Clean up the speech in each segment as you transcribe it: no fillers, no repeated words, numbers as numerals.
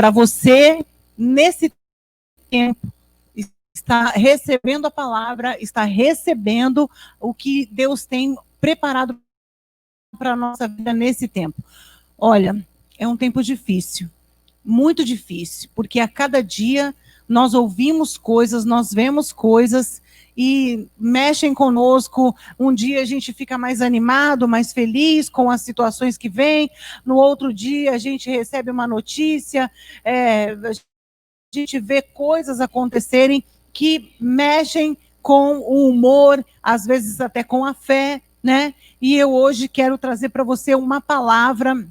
para você, nesse tempo, está recebendo a palavra, está recebendo o que Deus tem preparado para a nossa vida nesse tempo. Olha, é um tempo difícil, muito difícil, porque a cada dia nós ouvimos coisas, nós vemos coisas e mexem conosco. Um dia a gente fica mais animado, mais feliz com as situações que vêm, no outro dia a gente recebe uma notícia, a gente vê coisas acontecerem que mexem com o humor, às vezes até com a fé, né? E eu hoje quero trazer para você uma palavra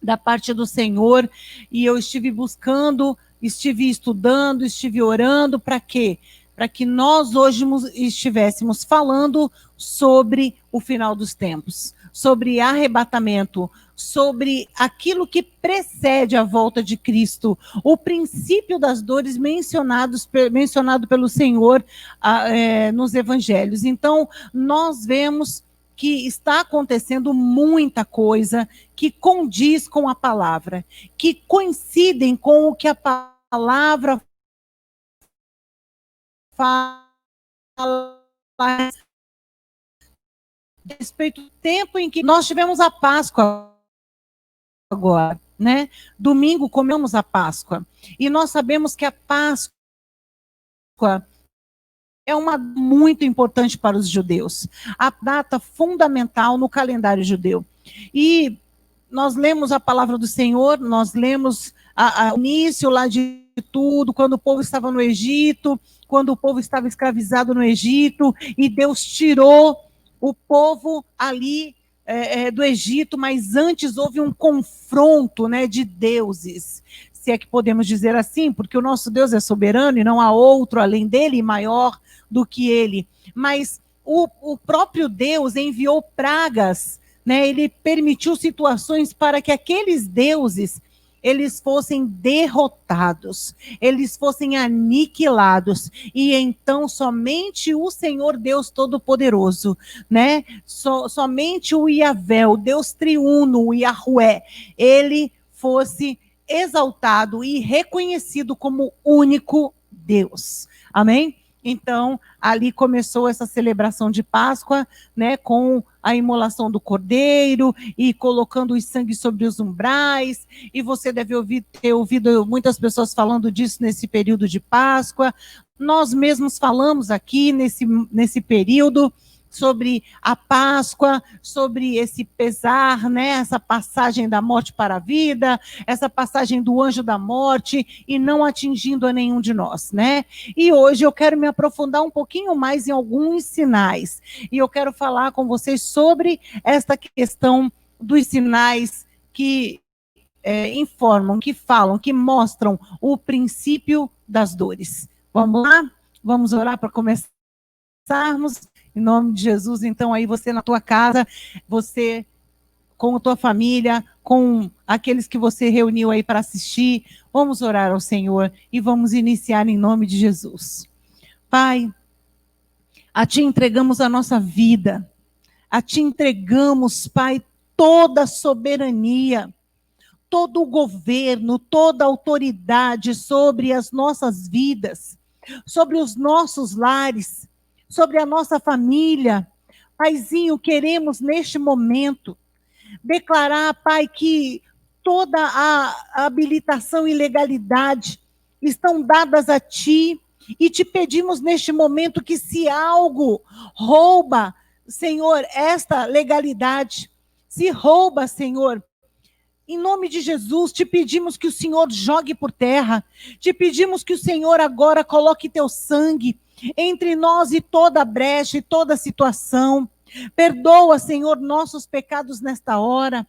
da parte do Senhor, e eu estive buscando, estive estudando, estive orando, para quê? Para que nós hoje estivéssemos falando sobre o final dos tempos, sobre arrebatamento, sobre aquilo que precede a volta de Cristo, o princípio das dores mencionado pelo Senhor nos evangelhos. Então, nós vemos que está acontecendo muita coisa que condiz com a palavra, que coincidem com o que a palavra fala a respeito do tempo em que nós tivemos a Páscoa agora, né? Domingo comemos a Páscoa, e nós sabemos que a Páscoa é uma muito importante para os judeus, a data fundamental no calendário judeu. E nós lemos a palavra do Senhor, nós lemos o início lá de tudo, quando o povo estava no Egito, quando o povo estava escravizado no Egito, e Deus tirou o povo ali do Egito, mas antes houve um confronto, né, de deuses, se é que podemos dizer assim, porque o nosso Deus é soberano e não há outro além dele maior do que ele. Mas o próprio Deus enviou pragas, né? Ele permitiu situações para que aqueles deuses eles fossem derrotados, eles fossem aniquilados, e então somente o Senhor Deus Todo-Poderoso, né? Somente o Yahvé, o Deus triuno, o Yahué, ele fosse exaltado e reconhecido como único Deus. Amém? Então, ali começou essa celebração de Páscoa, né, com a imolação do cordeiro e colocando o sangue sobre os umbrais. E você deve ter ouvido muitas pessoas falando disso nesse período de Páscoa. Nós mesmos falamos aqui nesse período sobre a Páscoa, sobre esse pesar, né, essa passagem da morte para a vida, essa passagem do anjo da morte e não atingindo a nenhum de nós, né? E hoje eu quero me aprofundar um pouquinho mais em alguns sinais, e eu quero falar com vocês sobre esta questão dos sinais que informam, que falam, que mostram o princípio das dores. Vamos lá? Vamos orar para começarmos? Em nome de Jesus. Então, aí você na tua casa, você com a tua família, com aqueles que você reuniu aí para assistir, vamos orar ao Senhor e vamos iniciar em nome de Jesus. Pai, a Ti entregamos a nossa vida, a Ti entregamos, Pai, toda a soberania, todo o governo, toda a autoridade sobre as nossas vidas, sobre os nossos lares, sobre a nossa família. Paizinho, queremos neste momento declarar, Pai, que toda a habilitação e legalidade estão dadas a Ti, e te pedimos neste momento que se algo rouba, Senhor, esta legalidade, se rouba, Senhor, em nome de Jesus, te pedimos que o Senhor jogue por terra, te pedimos que o Senhor agora coloque teu sangue entre nós e toda brecha e toda situação. Perdoa, Senhor, nossos pecados nesta hora.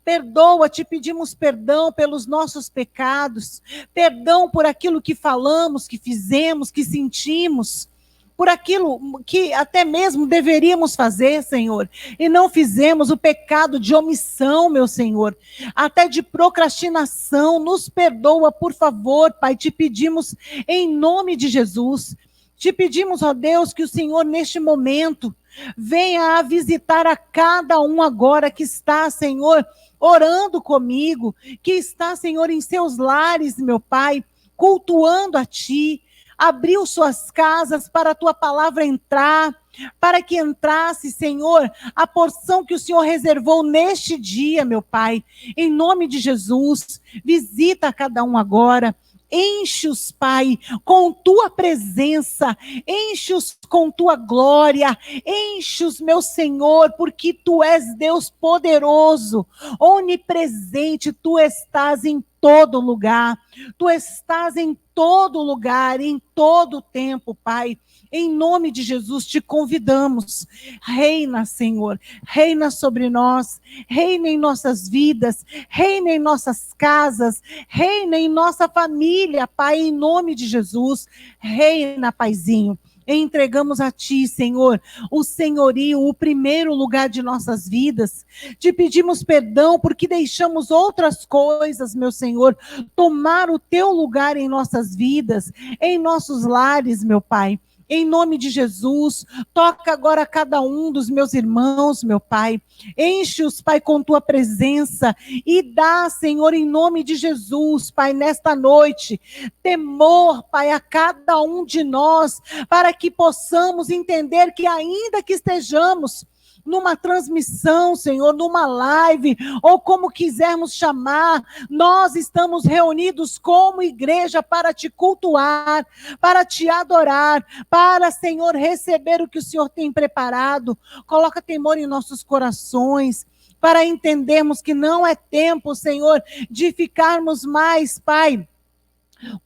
Perdoa, te pedimos perdão pelos nossos pecados, perdão por aquilo que falamos, que fizemos, que sentimos, por aquilo que até mesmo deveríamos fazer, Senhor, e não fizemos, o pecado de omissão, meu Senhor, até de procrastinação. Nos perdoa, por favor, Pai, te pedimos em nome de Jesus. Te pedimos, ó Deus, que o Senhor neste momento venha a visitar a cada um agora que está, Senhor, orando comigo, que está, Senhor, em seus lares, meu Pai, cultuando a Ti, abriu suas casas para a Tua palavra entrar, para que entrasse, Senhor, a porção que o Senhor reservou neste dia, meu Pai, em nome de Jesus. Visita cada um agora. Enche-os, Pai, com tua presença, enche-os com tua glória, enche-os, meu Senhor, porque tu és Deus poderoso, onipresente, tu estás em todo lugar, tu estás em todo lugar, em todo tempo, Pai. Em nome de Jesus te convidamos. Reina, Senhor, reina sobre nós, reina em nossas vidas, reina em nossas casas, reina em nossa família, Pai, em nome de Jesus. Reina, Paizinho. Entregamos a Ti, Senhor, o senhorio, o primeiro lugar de nossas vidas. Te pedimos perdão porque deixamos outras coisas, meu Senhor, tomar o Teu lugar em nossas vidas, em nossos lares, meu Pai. Em nome de Jesus, toca agora cada um dos meus irmãos, meu Pai. Enche-os, Pai, com Tua presença e dá, Senhor, em nome de Jesus, Pai, nesta noite, temor, Pai, a cada um de nós, para que possamos entender que ainda que estejamos numa transmissão, Senhor, numa live, ou como quisermos chamar, nós estamos reunidos como igreja para te cultuar, para te adorar, para, Senhor, receber o que o Senhor tem preparado. Coloca temor em nossos corações, para entendermos que não é tempo, Senhor, de ficarmos mais, Pai,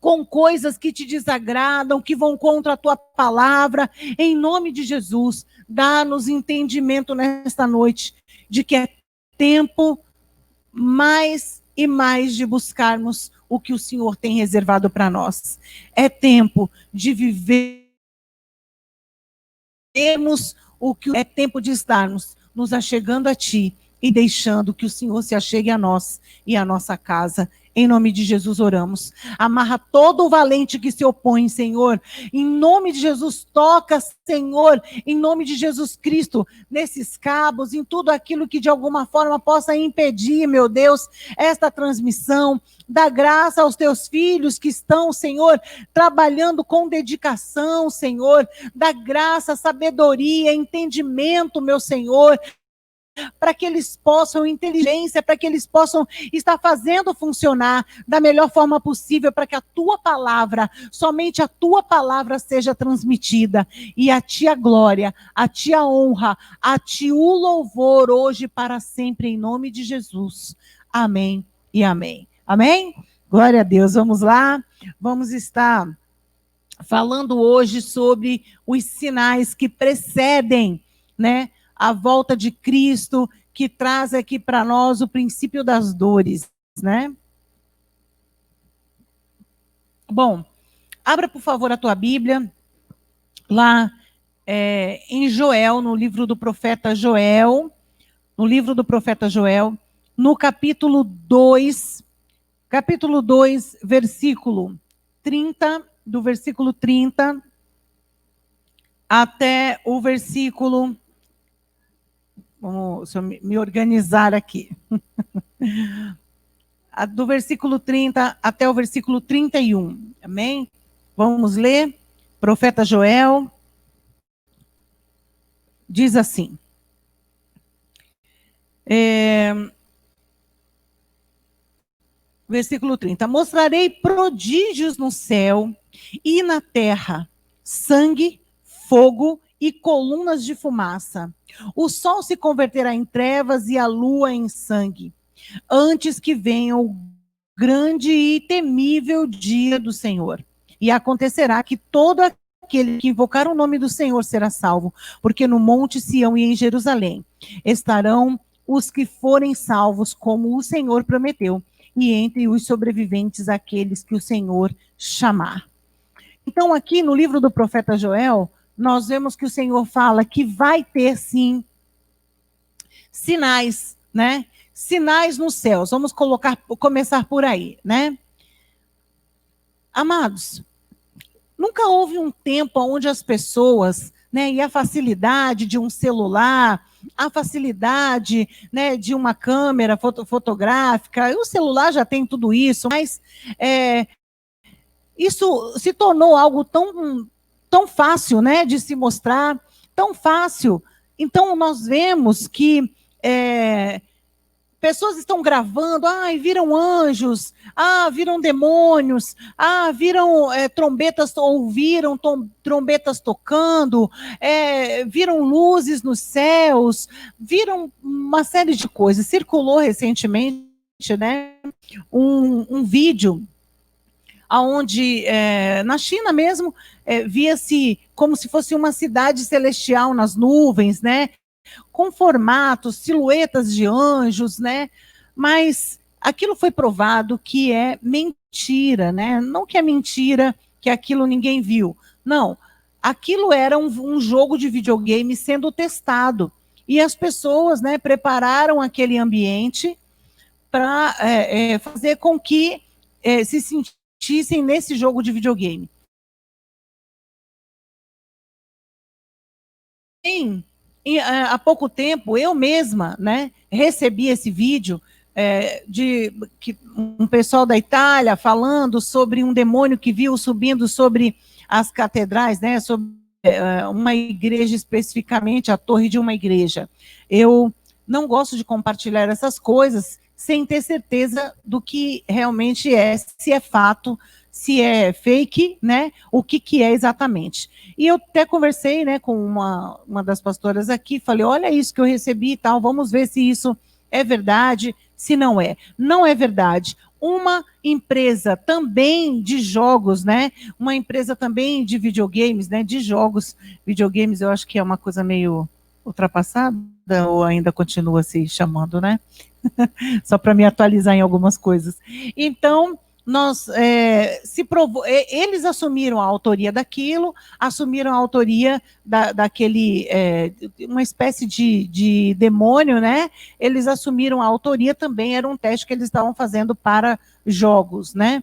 com coisas que te desagradam, que vão contra a tua palavra. Em nome de Jesus, dá-nos entendimento nesta noite de que é tempo mais e mais de buscarmos o que o Senhor tem reservado para nós. É tempo de vivermos o que é tempo de estarmos nos achegando a Ti e deixando que o Senhor se achegue a nós e a nossa casa. Em nome de Jesus oramos. Amarra todo o valente que se opõe, Senhor. Em nome de Jesus, toca, Senhor, em nome de Jesus Cristo, nesses cabos, em tudo aquilo que de alguma forma possa impedir, meu Deus, esta transmissão. Dá graça aos teus filhos que estão, Senhor, trabalhando com dedicação, Senhor. Dá graça, sabedoria, entendimento, meu Senhor, para que eles possam, inteligência, para que eles possam estar fazendo funcionar da melhor forma possível, para que a tua palavra, somente a tua palavra seja transmitida. E a ti a glória, a ti a honra, a ti o louvor, hoje e para sempre, em nome de Jesus. Amém e amém. Amém? Glória a Deus. Vamos lá. Vamos estar falando hoje sobre os sinais que precedem, né, a volta de Cristo, que traz aqui para nós o princípio das dores, né? Bom, abra por favor a tua Bíblia, lá em Joel, no livro do profeta Joel, no capítulo 2, versículo 30, do versículo 30 até o versículo... Vamos me organizar aqui. Do versículo 30 até o versículo 31. Amém? Vamos ler. Profeta Joel diz assim. Versículo 30. Mostrarei prodígios no céu e na terra, sangue, fogo e colunas de fumaça. O sol se converterá em trevas e a lua em sangue, antes que venha o grande e temível dia do Senhor. E acontecerá que todo aquele que invocar o nome do Senhor será salvo, porque no monte Sião e em Jerusalém estarão os que forem salvos, como o Senhor prometeu, e entre os sobreviventes aqueles que o Senhor chamar. Então, aqui no livro do profeta Joel, nós vemos que o Senhor fala que vai ter, sim, sinais, né? Sinais nos céus. Vamos começar por aí, né? Amados, nunca houve um tempo onde as pessoas, né, e a facilidade de um celular, a facilidade, né, de uma câmera fotográfica, o celular já tem tudo isso, mas isso se tornou algo tão fácil, né, de se mostrar, tão fácil. Então, nós vemos que pessoas estão gravando, viram anjos, viram demônios, viram trombetas, ouviram trombetas tocando, viram luzes nos céus, viram uma série de coisas. Circulou recentemente, né, um vídeo onde, na China mesmo, via-se como se fosse uma cidade celestial nas nuvens, né, com formatos, silhuetas de anjos, né, mas aquilo foi provado que é mentira, né, não que é mentira, que aquilo ninguém viu, não, aquilo era um jogo de videogame sendo testado, e as pessoas, né, prepararam aquele ambiente para fazer com que se sentissem nesse jogo de videogame. Há pouco tempo, eu mesma, né, recebi esse vídeo de um pessoal da Itália falando sobre um demônio que viu subindo sobre as catedrais, né, sobre uma igreja especificamente, a torre de uma igreja. Eu não gosto de compartilhar essas coisas sem ter certeza do que realmente se é fato, se é fake, né, o que é exatamente. E eu até conversei, né, com uma das pastoras aqui, falei, olha isso que eu recebi e tal, vamos ver se isso é verdade, se não é. Não é verdade. Uma empresa também de jogos, né, uma empresa também de videogames, né, de jogos, videogames eu acho que é uma coisa meio ultrapassada, ou ainda continua se chamando, né, só para me atualizar em algumas coisas. Então, eles assumiram a autoria daquilo, assumiram a autoria daquele, uma espécie de demônio, né? Eles assumiram a autoria também, era um teste que eles estavam fazendo para jogos, né?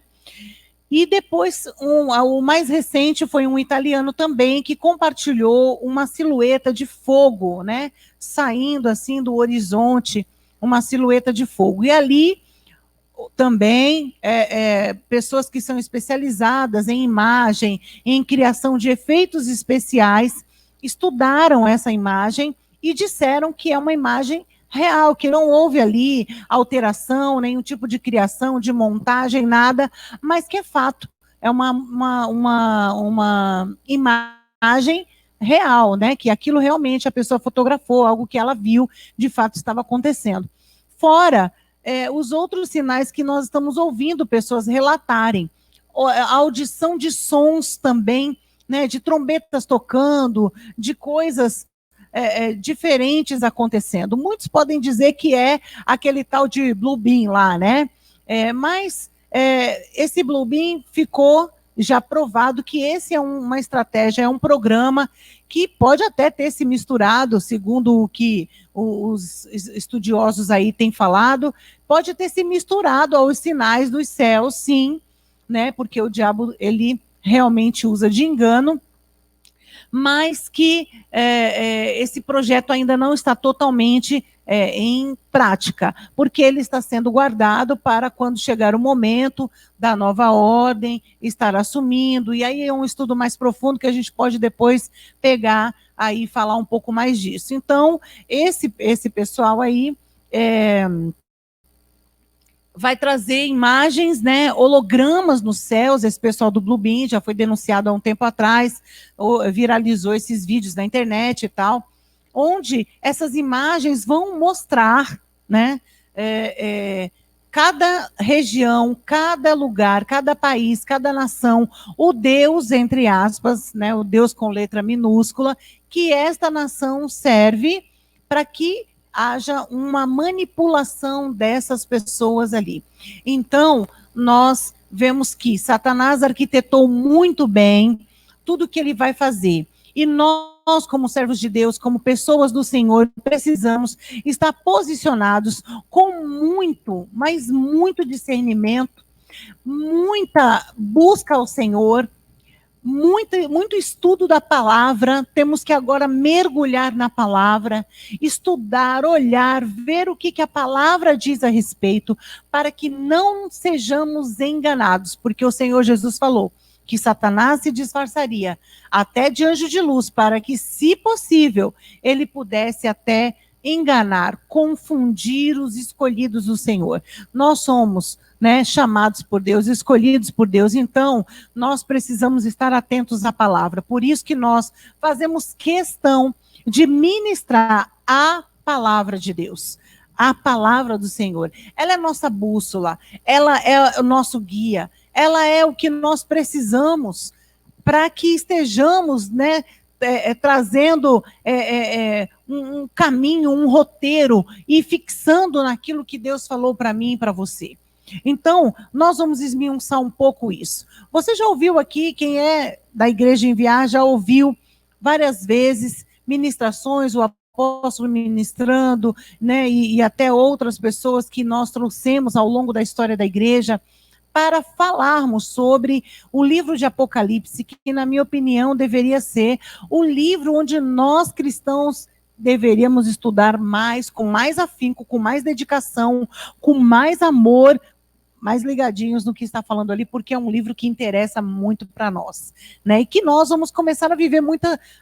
E depois, o mais recente foi um italiano também, que compartilhou uma silhueta de fogo, né? Saindo assim do horizonte, uma silhueta de fogo. E ali também pessoas que são especializadas em imagem, em criação de efeitos especiais, estudaram essa imagem e disseram que é uma imagem real, que não houve ali alteração, nenhum tipo de criação, de montagem, nada, mas que é fato, é uma imagem real, né? Que aquilo realmente a pessoa fotografou, algo que ela viu, de fato estava acontecendo. Fora os outros sinais que nós estamos ouvindo pessoas relatarem. A audição de sons também, né, de trombetas tocando, de coisas diferentes acontecendo. Muitos podem dizer que é aquele tal de Blue Beam lá, né? Mas esse Blue Beam ficou já provado que esse é uma estratégia, é um programa que pode até ter se misturado, segundo o que os estudiosos aí têm falado, pode ter se misturado aos sinais dos céus, sim, né? Porque o diabo, ele realmente usa de engano, mas que esse projeto ainda não está totalmente em prática, porque ele está sendo guardado para quando chegar o momento da nova ordem, estar assumindo, e aí é um estudo mais profundo que a gente pode depois pegar aí e falar um pouco mais disso. Então, esse pessoal aí vai trazer imagens, né, hologramas nos céus. Esse pessoal do Blue Beam já foi denunciado há um tempo atrás, viralizou esses vídeos na internet e tal, onde essas imagens vão mostrar, né, cada região, cada lugar, cada país, cada nação, o Deus, entre aspas, né, o Deus com letra minúscula, que esta nação serve para que haja uma manipulação dessas pessoas ali. Então, nós vemos que Satanás arquitetou muito bem tudo que ele vai fazer. E nós, como servos de Deus, como pessoas do Senhor, precisamos estar posicionados com muito, mas muito discernimento, muita busca ao Senhor, muito estudo da palavra, temos que agora mergulhar na palavra, estudar, olhar, ver o que a palavra diz a respeito, para que não sejamos enganados, porque o Senhor Jesus falou que Satanás se disfarçaria até de anjo de luz, para que, se possível, ele pudesse até enganar, confundir os escolhidos do Senhor. Nós somos, né, chamados por Deus, escolhidos por Deus, então nós precisamos estar atentos à palavra. Por isso que nós fazemos questão de ministrar a palavra de Deus, a palavra do Senhor. Ela é nossa bússola, ela é o nosso guia, ela é o que nós precisamos para que estejamos, né, trazendo um caminho, um roteiro e fixando naquilo que Deus falou para mim e para você. Então, nós vamos esmiuçar um pouco isso. Você já ouviu aqui, quem é da Igreja Enviar, já ouviu várias vezes ministrações, o apóstolo ministrando, né, e até outras pessoas que nós trouxemos ao longo da história da igreja, para falarmos sobre o livro de Apocalipse, que, na minha opinião, deveria ser o livro onde nós, cristãos, deveríamos estudar mais, com mais afinco, com mais dedicação, com mais amor, mais ligadinhos no que está falando ali, porque é um livro que interessa muito para nós, né? E que nós vamos começar a viver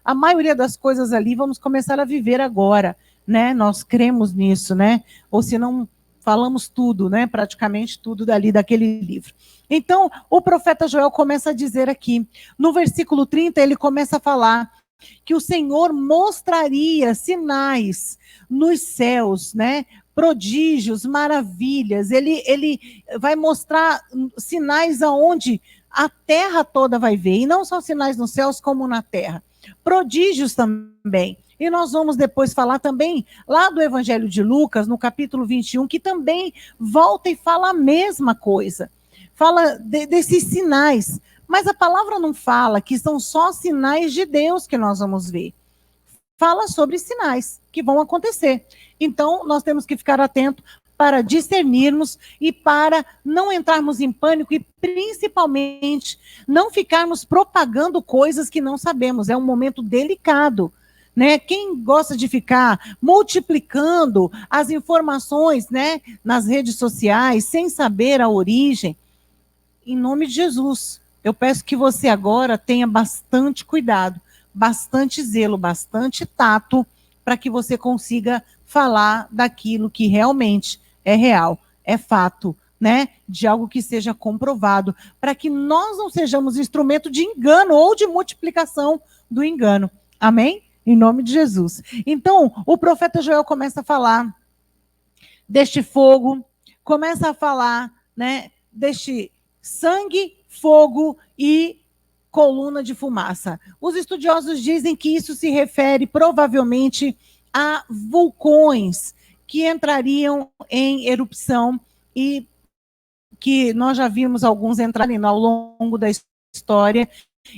a maioria das coisas ali, vamos começar a viver agora, né? Nós cremos nisso, né? Ou se não falamos tudo, né? Praticamente tudo dali daquele livro. Então, o profeta Joel começa a dizer aqui, no versículo 30, ele começa a falar que o Senhor mostraria sinais nos céus, né? Prodígios, maravilhas. Ele vai mostrar sinais aonde a terra toda vai ver, e não só sinais nos céus como na terra. Prodígios também. E nós vamos depois falar também lá do Evangelho de Lucas, no capítulo 21, que também volta e fala a mesma coisa. Fala desses sinais. Mas a palavra não fala que são só sinais de Deus que nós vamos ver. Fala sobre sinais que vão acontecer. Então, nós temos que ficar atentos para discernirmos e para não entrarmos em pânico e, principalmente, não ficarmos propagando coisas que não sabemos. É um momento delicado. Né? Quem gosta de ficar multiplicando as informações, né, nas redes sociais, sem saber a origem, em nome de Jesus, eu peço que você agora tenha bastante cuidado, bastante zelo, bastante tato, para que você consiga falar daquilo que realmente é real, é fato, né, de algo que seja comprovado, para que nós não sejamos instrumento de engano ou de multiplicação do engano. Amém? Em nome de Jesus. Então, o profeta Joel começa a falar deste fogo, começa a falar, né, deste sangue, fogo e coluna de fumaça. Os estudiosos dizem que isso se refere provavelmente a vulcões que entrariam em erupção e que nós já vimos alguns entrarem ao longo da história,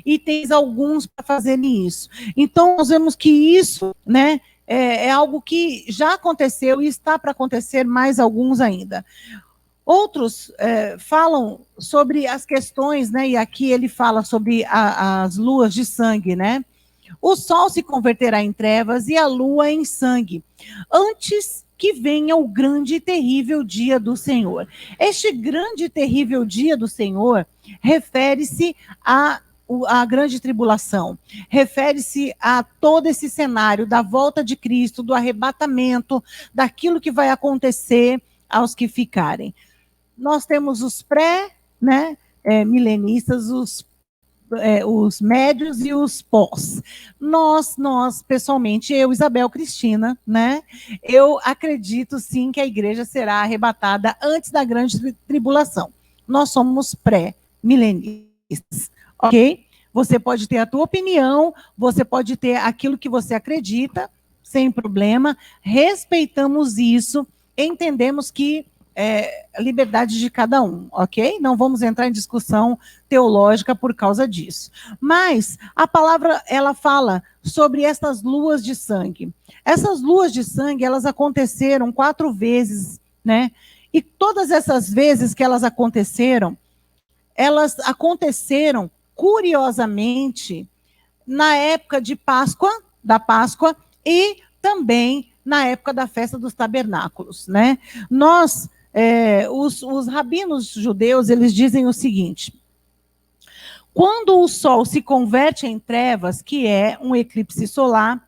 e tem alguns para fazerem isso. Então, nós vemos que isso, né, é algo que já aconteceu e está para acontecer mais alguns ainda. Outros falam sobre as questões, né, e aqui ele fala sobre as luas de sangue, né? O sol se converterá em trevas e a lua em sangue, antes que venha o grande e terrível dia do Senhor. Este grande e terrível dia do Senhor refere-se a grande tribulação, refere-se a todo esse cenário da volta de Cristo, do arrebatamento, daquilo que vai acontecer aos que ficarem. Nós temos os milenistas, os médios e os pós. Nós, pessoalmente, eu, Isabel Cristina, né, eu acredito sim que a igreja será arrebatada antes da grande tribulação. Nós somos pré-milenistas. Ok? Você pode ter a tua opinião, você pode ter aquilo que você acredita, sem problema, respeitamos isso, entendemos que a liberdade de cada um, ok? Não vamos entrar em discussão teológica por causa disso. Mas a palavra, ela fala sobre essas luas de sangue. Essas luas de sangue, elas aconteceram 4 vezes, né? E todas essas vezes que elas aconteceram curiosamente, na época de Páscoa, da Páscoa, e também na época da festa dos tabernáculos, né? Os rabinos judeus, eles dizem o seguinte: quando o sol se converte em trevas, que é um eclipse solar,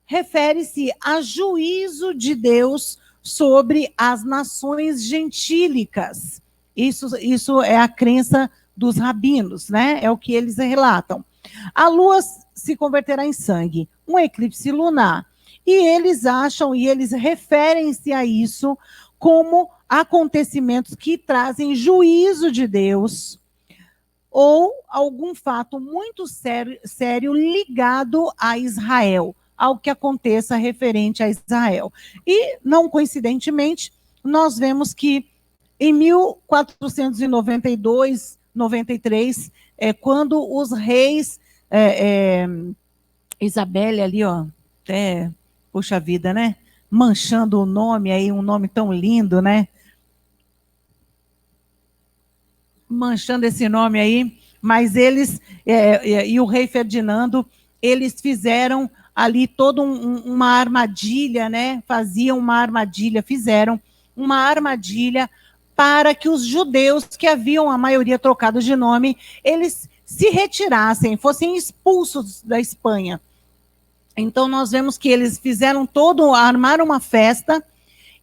refere-se a juízo de Deus sobre as nações gentílicas. Isso é a crença dos rabinos, né? É o que eles relatam. A lua se converterá em sangue, um eclipse lunar. E eles acham, e eles referem-se a isso como acontecimentos que trazem juízo de Deus ou algum fato muito sério ligado a Israel, ao que aconteça referente a Israel. E, não coincidentemente, nós vemos que em 1492, 93, quando os reis, Isabelle ali, ó, até, puxa vida, né? Manchando o nome aí, um nome tão lindo, né? Manchando esse nome aí, mas eles, e o rei Ferdinando, eles fizeram ali toda uma armadilha, né? Fizeram uma armadilha para que os judeus, que haviam a maioria trocado de nome, eles se retirassem, fossem expulsos da Espanha. Então nós vemos que eles armaram uma festa,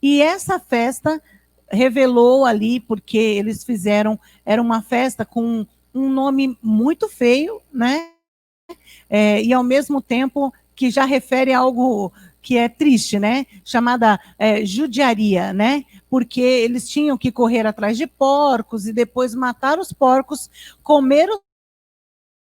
e essa festa revelou ali, porque eles era uma festa com um nome muito feio, né? E ao mesmo tempo que já refere a algo que é triste, né? Chamada judiaria, né? Porque eles tinham que correr atrás de porcos e depois matar os porcos, comer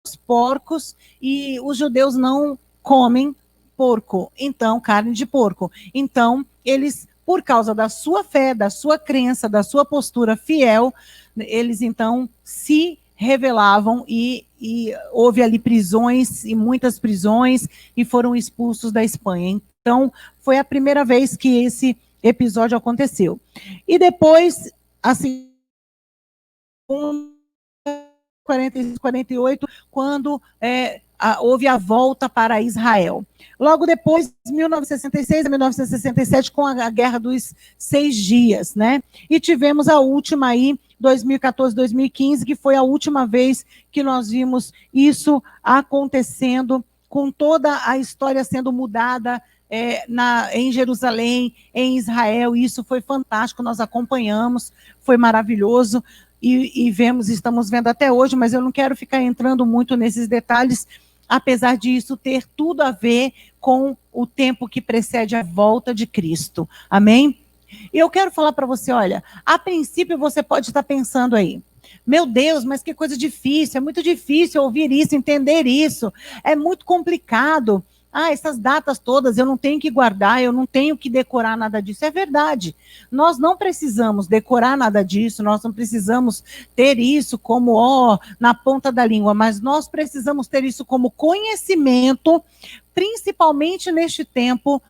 os porcos, e os judeus não comem porco, então, carne de porco. Então, eles, por causa da sua fé, da sua crença, da sua postura fiel, eles então se rebelavam e houve ali prisões, e muitas prisões, e foram expulsos da Espanha. Então, foi a primeira vez que esse episódio aconteceu. E depois, assim, 46, 48, quando houve a volta para Israel. Logo depois, 1966 a 1967, com a Guerra dos 6 Dias, né? E tivemos a última aí, 2014, 2015, que foi a última vez que nós vimos isso acontecendo, com toda a história sendo mudada em Jerusalém, em Israel. Isso foi fantástico, nós acompanhamos, foi maravilhoso. E estamos vendo até hoje, mas eu não quero ficar entrando muito nesses detalhes, apesar de isso ter tudo a ver com o tempo que precede a volta de Cristo. Amém? E eu quero falar para você, olha, a princípio você pode estar pensando aí, meu Deus, mas que coisa difícil, é muito difícil ouvir isso, entender isso, é muito complicado. Essas datas todas eu não tenho que guardar, eu não tenho que decorar nada disso. É verdade. Nós não precisamos decorar nada disso, nós não precisamos ter isso como na ponta da língua, mas nós precisamos ter isso como conhecimento, principalmente neste tempo,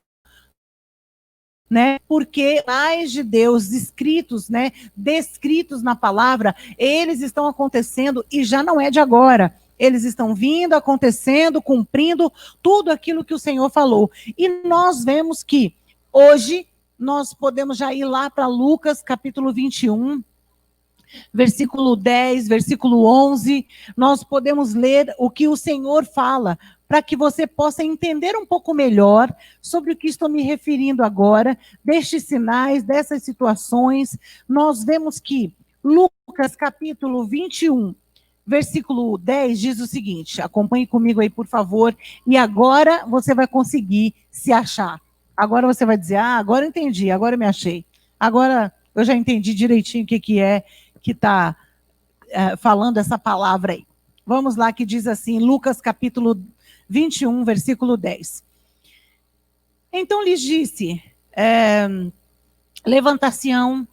né? Porque os de Deus escritos, né, descritos na palavra, eles estão acontecendo e já não é de agora. Eles estão vindo, acontecendo, cumprindo tudo aquilo que o Senhor falou. E nós vemos que hoje nós podemos já ir lá para Lucas capítulo 21, versículo 10, versículo 11, nós podemos ler o que o Senhor fala, para que você possa entender um pouco melhor sobre o que estou me referindo agora, destes sinais, dessas situações. Nós vemos que Lucas capítulo 21, versículo 10 diz o seguinte, acompanhe comigo aí, por favor, e agora você vai conseguir se achar. Agora você vai dizer, agora eu entendi, agora eu me achei. Agora eu já entendi direitinho o que é que está falando essa palavra aí. Vamos lá, que diz assim, Lucas capítulo 21, versículo 10. Então lhes disse, levantar-se-ão,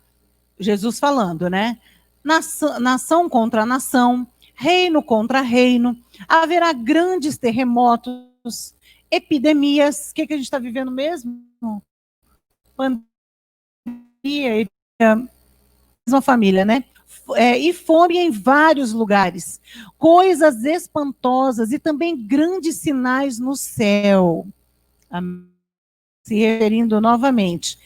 Jesus falando, né? Nação contra nação, reino contra reino, haverá grandes terremotos, epidemias. O que a gente está vivendo mesmo? Pandemia, mesma família, né? e fome em vários lugares, coisas espantosas e também grandes sinais no céu. Se referindo novamente.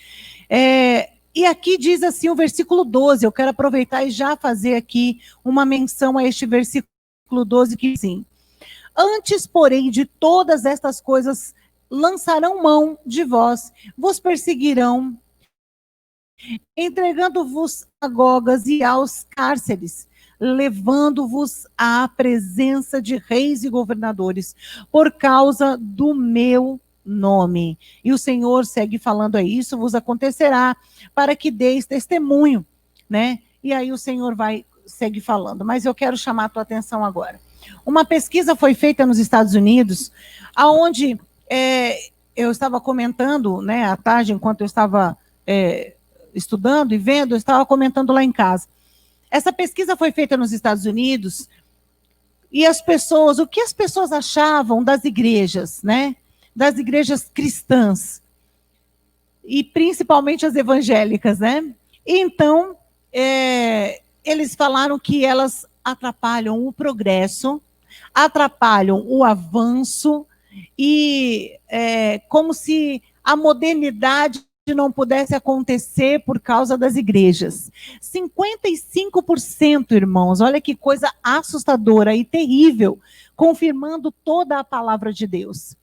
E aqui diz assim o versículo 12, eu quero aproveitar e já fazer aqui uma menção a este versículo 12, que sim. Antes, porém, de todas estas coisas, lançarão mão de vós, vos perseguirão, entregando-vos a sinagogas e aos cárceres, levando-vos à presença de reis e governadores, por causa do meu nome. E o Senhor segue falando, isso vos acontecerá, para que deis testemunho, né? E aí o Senhor segue falando, mas eu quero chamar a tua atenção agora. Uma pesquisa foi feita nos Estados Unidos, aonde eu estava comentando, né, à tarde, enquanto eu estava estudando e vendo, eu estava comentando lá em casa. Essa pesquisa foi feita nos Estados Unidos, e o que as pessoas achavam das igrejas, né? Das igrejas cristãs, e principalmente as evangélicas, né? Então, eles falaram que elas atrapalham o progresso, atrapalham o avanço, e como se a modernidade não pudesse acontecer por causa das igrejas. 55%, irmãos, olha que coisa assustadora e terrível, confirmando toda a palavra de Deus.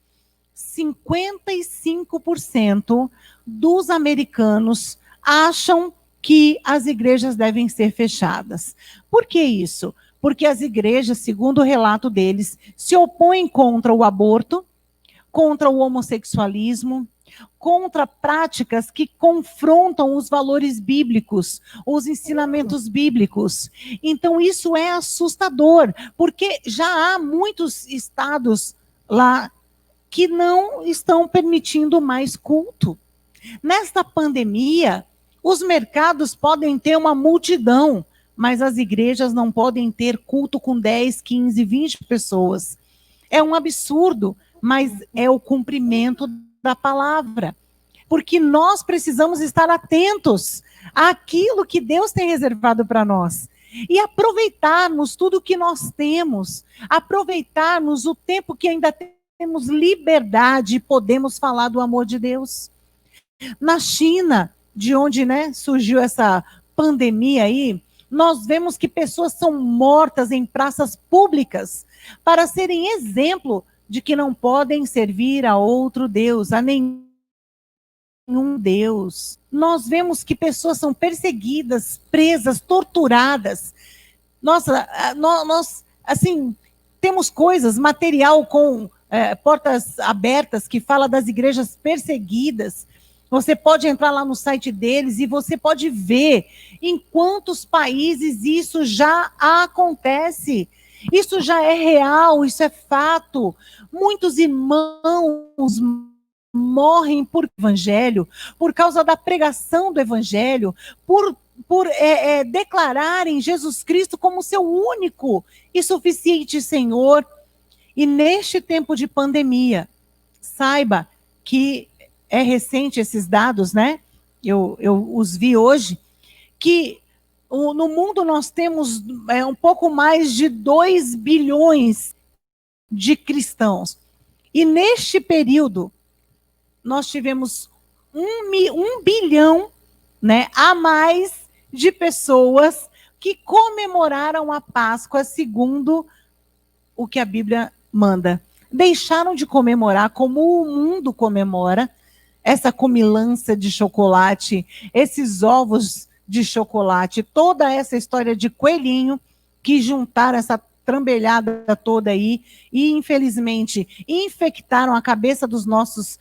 55% dos americanos acham que as igrejas devem ser fechadas. Por que isso? Porque as igrejas, segundo o relato deles, se opõem contra o aborto, contra o homossexualismo, contra práticas que confrontam os valores bíblicos, os ensinamentos bíblicos. Então, isso é assustador, porque já há muitos estados lá que não estão permitindo mais culto. Nesta pandemia, os mercados podem ter uma multidão, mas as igrejas não podem ter culto com 10, 15, 20 pessoas. É um absurdo, mas é o cumprimento da palavra. Porque nós precisamos estar atentos àquilo que Deus tem reservado para nós. E aproveitarmos tudo que nós temos. Aproveitarmos o tempo que ainda temos liberdade e podemos falar do amor de Deus. Na China, de onde, né, surgiu essa pandemia aí, nós vemos que pessoas são mortas em praças públicas para serem exemplo de que não podem servir a outro Deus, a nenhum Deus. Nós vemos que pessoas são perseguidas, presas, torturadas. Nossa, nós, assim, temos coisas, material com portas abertas, que fala das igrejas perseguidas. Você pode entrar lá no site deles e você pode ver em quantos países isso já acontece. Isso já é real, isso é fato. Muitos irmãos morrem por evangelho, por causa da pregação do evangelho, por declararem Jesus Cristo como seu único e suficiente Senhor. E neste tempo de pandemia, saiba que é recente esses dados, né? Eu os vi hoje, que no mundo nós temos um pouco mais de 2 bilhões de cristãos. E neste período, nós tivemos 1 bilhão, né, a mais de pessoas que comemoraram a Páscoa segundo o que a Bíblia manda. Deixaram de comemorar como o mundo comemora, essa comilança de chocolate, esses ovos de chocolate, toda essa história de coelhinho que juntaram essa trambelhada toda aí e, infelizmente, infectaram a cabeça das nossas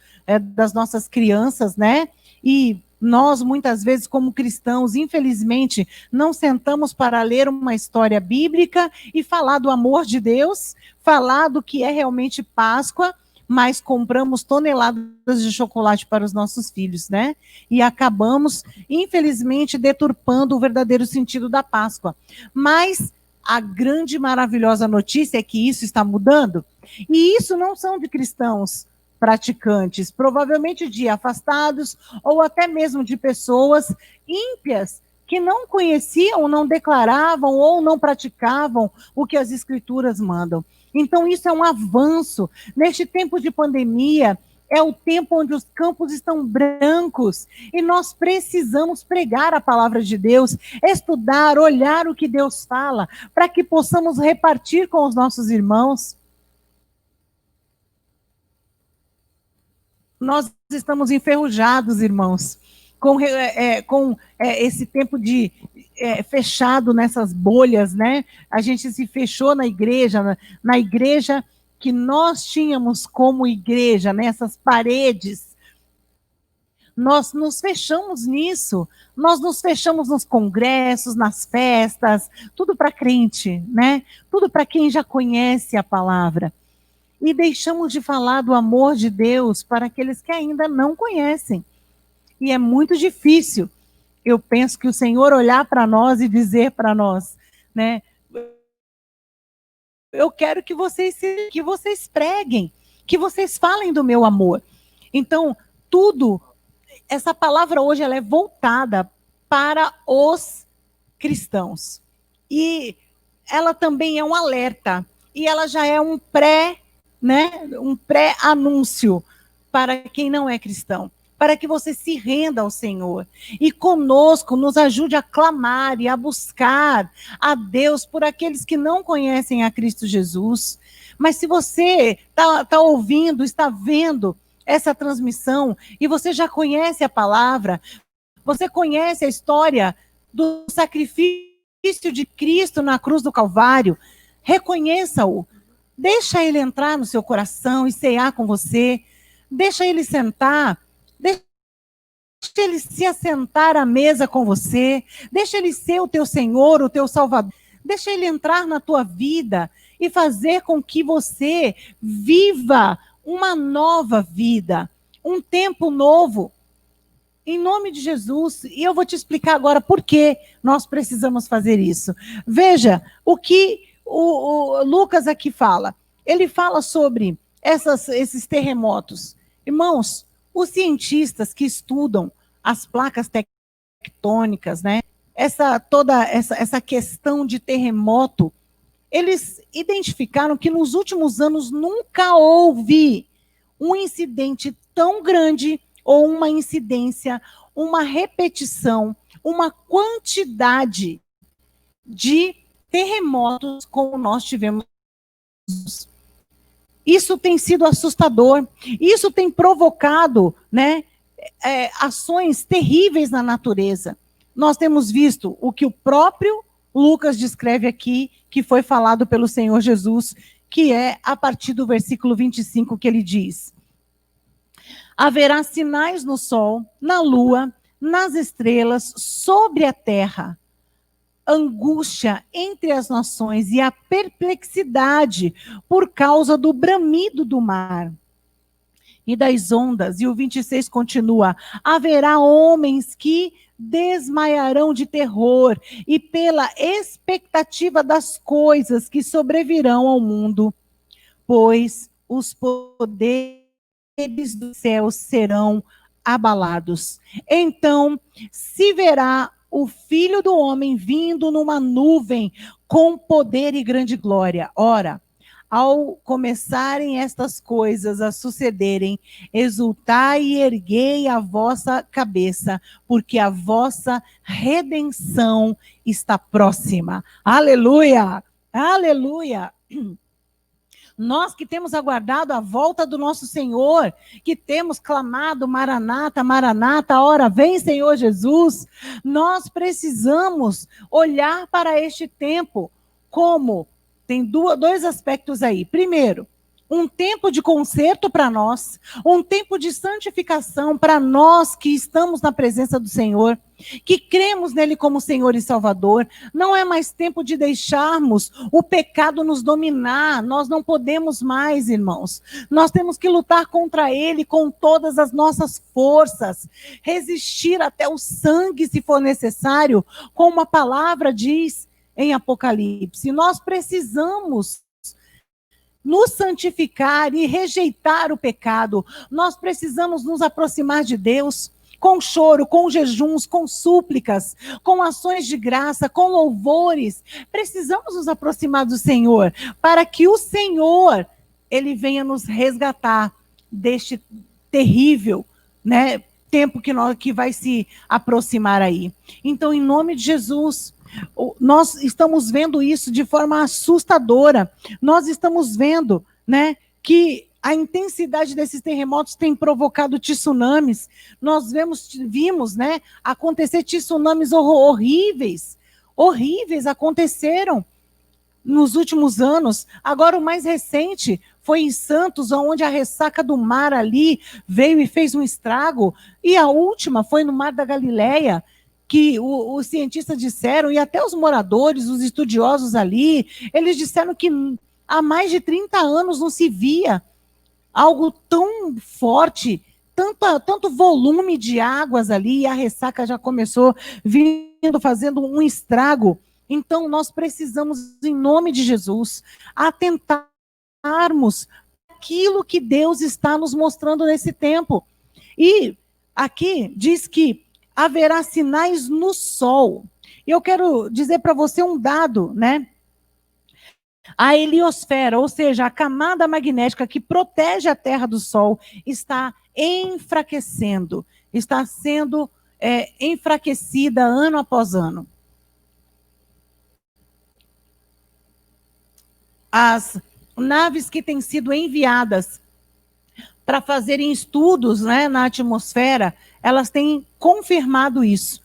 crianças, né? E nós, muitas vezes, como cristãos, infelizmente, não sentamos para ler uma história bíblica e falar do amor de Deus, falar do que é realmente Páscoa, mas compramos toneladas de chocolate para os nossos filhos, né? E acabamos, infelizmente, deturpando o verdadeiro sentido da Páscoa. Mas a grande, maravilhosa notícia é que isso está mudando. E isso não são de cristãos praticantes, provavelmente de afastados ou até mesmo de pessoas ímpias que não conheciam, não declaravam ou não praticavam o que as Escrituras mandam. Então, isso é um avanço. Neste tempo de pandemia, é o tempo onde os campos estão brancos e nós precisamos pregar a palavra de Deus, estudar, olhar o que Deus fala, para que possamos repartir com os nossos irmãos. Nós estamos enferrujados, irmãos, com esse tempo de fechado nessas bolhas, né? A gente se fechou na igreja, na igreja que nós tínhamos como igreja, nessas paredes. Nós nos fechamos nisso, nós nos fechamos nos congressos, nas festas, tudo para crente, né? Tudo para quem já conhece a palavra. E deixamos de falar do amor de Deus para aqueles que ainda não conhecem. E é muito difícil. Eu penso que o Senhor olhar para nós e dizer para nós, né? Eu quero que vocês preguem, que vocês falem do meu amor. Então, essa palavra hoje ela é voltada para os cristãos. E ela também é um alerta. E ela já é um pré-anúncio para quem não é cristão, para que você se renda ao Senhor e conosco nos ajude a clamar e a buscar a Deus por aqueles que não conhecem a Cristo Jesus. Mas se você está ouvindo, está vendo essa transmissão e você já conhece a palavra, você conhece a história do sacrifício de Cristo na cruz do Calvário, reconheça-o. Deixa ele entrar no seu coração e cear com você. Deixa ele sentar. Deixa ele se assentar à mesa com você. Deixa ele ser o teu Senhor, o teu Salvador. Deixa ele entrar na tua vida e fazer com que você viva uma nova vida, um tempo novo. Em nome de Jesus. E eu vou te explicar agora por que nós precisamos fazer isso. Veja o que o Lucas aqui fala. Ele fala sobre esses terremotos. Irmãos, os cientistas que estudam as placas tectônicas, né? Toda essa questão de terremoto, eles identificaram que nos últimos anos nunca houve um incidente tão grande ou uma incidência, uma repetição, uma quantidade de terremotos como nós tivemos. Isso tem sido assustador. Isso tem provocado, né, ações terríveis na natureza. Nós temos visto o que o próprio Lucas descreve aqui, que foi falado pelo Senhor Jesus, que é a partir do versículo 25 que ele diz: haverá sinais no sol, na lua, nas estrelas, sobre a terra, angústia entre as nações e a perplexidade por causa do bramido do mar e das ondas. E o 26 continua: haverá homens que desmaiarão de terror e pela expectativa das coisas que sobrevirão ao mundo, pois os poderes dos céus serão abalados. Então se verá o Filho do Homem vindo numa nuvem com poder e grande glória. Ora, ao começarem estas coisas a sucederem, exultai e erguei a vossa cabeça, porque a vossa redenção está próxima. Aleluia! Aleluia! Nós que temos aguardado a volta do nosso Senhor, que temos clamado, Maranata, Maranata, ora vem Senhor Jesus, nós precisamos olhar para este tempo como, tem dois aspectos aí. Primeiro, um tempo de conserto para nós, um tempo de santificação para nós que estamos na presença do Senhor, que cremos nele como Senhor e Salvador. Não é mais tempo de deixarmos o pecado nos dominar. Nós não podemos mais, irmãos. Nós temos que lutar contra ele com todas as nossas forças, resistir até o sangue, se for necessário, como a palavra diz em Apocalipse. Nós precisamos nos santificar e rejeitar o pecado. Nós precisamos nos aproximar de Deus. com choro, com jejuns, com súplicas, com ações de graça, com louvores. Precisamos nos aproximar do Senhor, para que o Senhor, Ele venha nos resgatar deste terrível, né, tempo que vai se aproximar aí. Então, em nome de Jesus, nós estamos vendo isso de forma assustadora. Nós estamos vendo, né, que a intensidade desses terremotos tem provocado tsunamis. Nós vimos, né, acontecer tsunamis horríveis aconteceram nos últimos anos. Agora, o mais recente foi em Santos, onde a ressaca do mar ali veio e fez um estrago. E a última foi no Mar da Galileia, que os cientistas disseram, e até os moradores, os estudiosos ali, eles disseram que há mais de 30 anos não se via algo tão forte, tanto volume de águas ali, e a ressaca já começou vindo, fazendo um estrago. Então, nós precisamos, em nome de Jesus, atentarmos aquilo que Deus está nos mostrando nesse tempo. E aqui diz que haverá sinais no sol. E eu quero dizer para você um dado, né? A heliosfera, ou seja, a camada magnética que protege a Terra do Sol, está enfraquecendo, está sendo enfraquecida ano após ano. As naves que têm sido enviadas para fazerem estudos, né, na atmosfera, elas têm confirmado isso,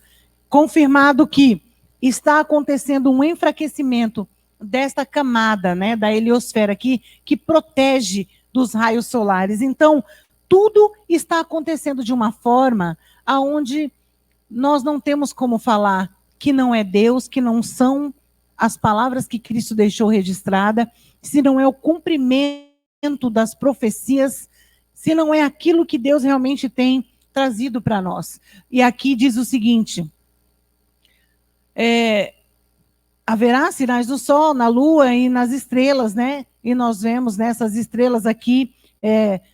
confirmado que está acontecendo um enfraquecimento desta camada, né, da heliosfera que protege dos raios solares. Então, tudo está acontecendo de uma forma aonde nós não temos como falar que não é Deus, que não são as palavras que Cristo deixou registrada, se não é o cumprimento das profecias, se não é aquilo que Deus realmente tem trazido para nós. E aqui diz o seguinte: haverá sinais do sol, na lua e nas estrelas, né? E nós vemos nessas estrelas aqui,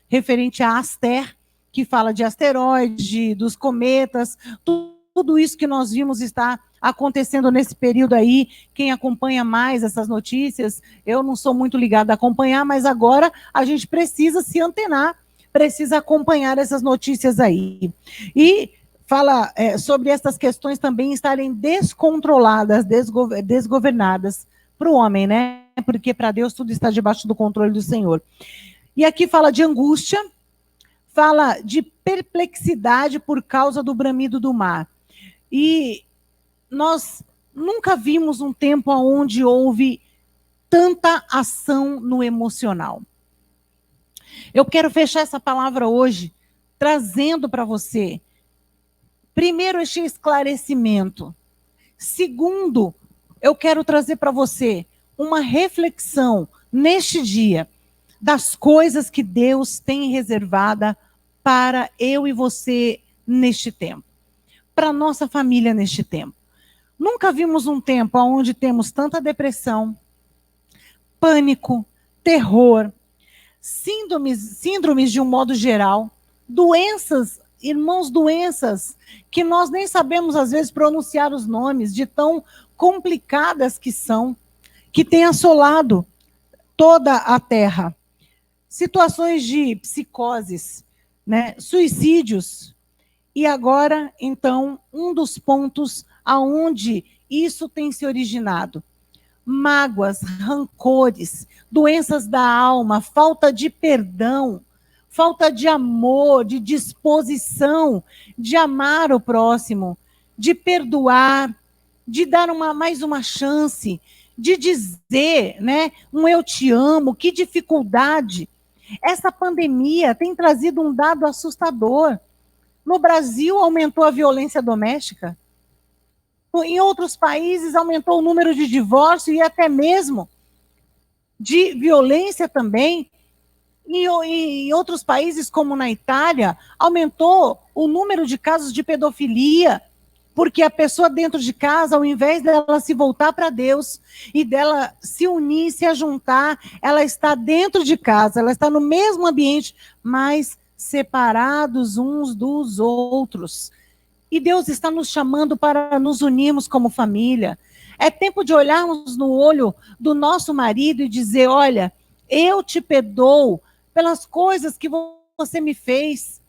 referente a Aster, que fala de asteroides, dos cometas, tudo isso que nós vimos está acontecendo nesse período aí. Quem acompanha mais essas notícias, eu não sou muito ligada a acompanhar, mas agora a gente precisa se antenar, precisa acompanhar essas notícias aí. E fala sobre essas questões também estarem descontroladas, desgovernadas para o homem, né? Porque para Deus tudo está debaixo do controle do Senhor. E aqui fala de angústia, fala de perplexidade por causa do bramido do mar. E nós nunca vimos um tempo onde houve tanta ação no emocional. Eu quero fechar essa palavra hoje trazendo para você, primeiro, este esclarecimento. Segundo, eu quero trazer para você uma reflexão neste dia das coisas que Deus tem reservada para eu e você neste tempo, para nossa família neste tempo. Nunca vimos um tempo onde temos tanta depressão, pânico, terror, síndromes de um modo geral, doenças, irmãos, doenças que nós nem sabemos às vezes pronunciar os nomes, de tão complicadas que são, que têm assolado toda a terra. Situações de psicoses, né, suicídios. E agora, então, um dos pontos aonde isso tem se originado: mágoas, rancores, doenças da alma, falta de perdão, falta de amor, de disposição de amar o próximo, de perdoar, de dar mais uma chance, de dizer, né, um eu te amo. Que dificuldade! Essa pandemia tem trazido um dado assustador. No Brasil, aumentou a violência doméstica. Em outros países, aumentou o número de divórcio e até mesmo de violência também. E em outros países, como na Itália, aumentou o número de casos de pedofilia, porque a pessoa dentro de casa, ao invés dela se voltar para Deus e dela se unir, se ajuntar, ela está dentro de casa, ela está no mesmo ambiente, mas separados uns dos outros. E Deus está nos chamando para nos unirmos como família. É tempo de olharmos no olho do nosso marido e dizer: olha, eu te perdoo pelas coisas que você me fez,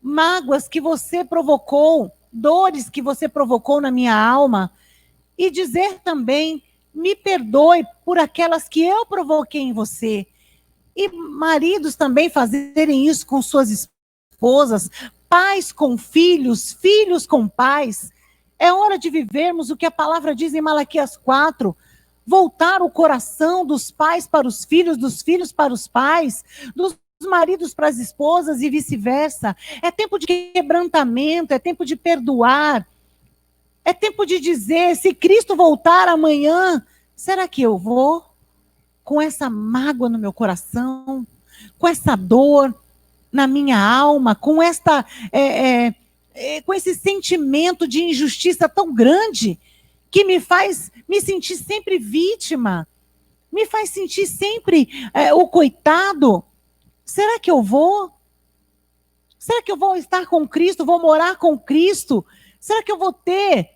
mágoas que você provocou, dores que você provocou na minha alma. E dizer também: me perdoe por aquelas que eu provoquei em você. E maridos também fazerem isso com suas esposas, pais com filhos, filhos com pais. É hora de vivermos o que a palavra diz em Malaquias 4, voltar o coração dos pais para os filhos, dos filhos para os pais, dos maridos para as esposas e vice-versa. É tempo de quebrantamento, é tempo de perdoar. É tempo de dizer: se Cristo voltar amanhã, será que eu vou? Com essa mágoa no meu coração, com essa dor na minha alma, com com esse sentimento de injustiça tão grande, que me faz me sentir sempre vítima, me faz sentir sempre o coitado. Será que eu vou? Será que eu vou estar com Cristo? Vou morar com Cristo? Será que eu vou ter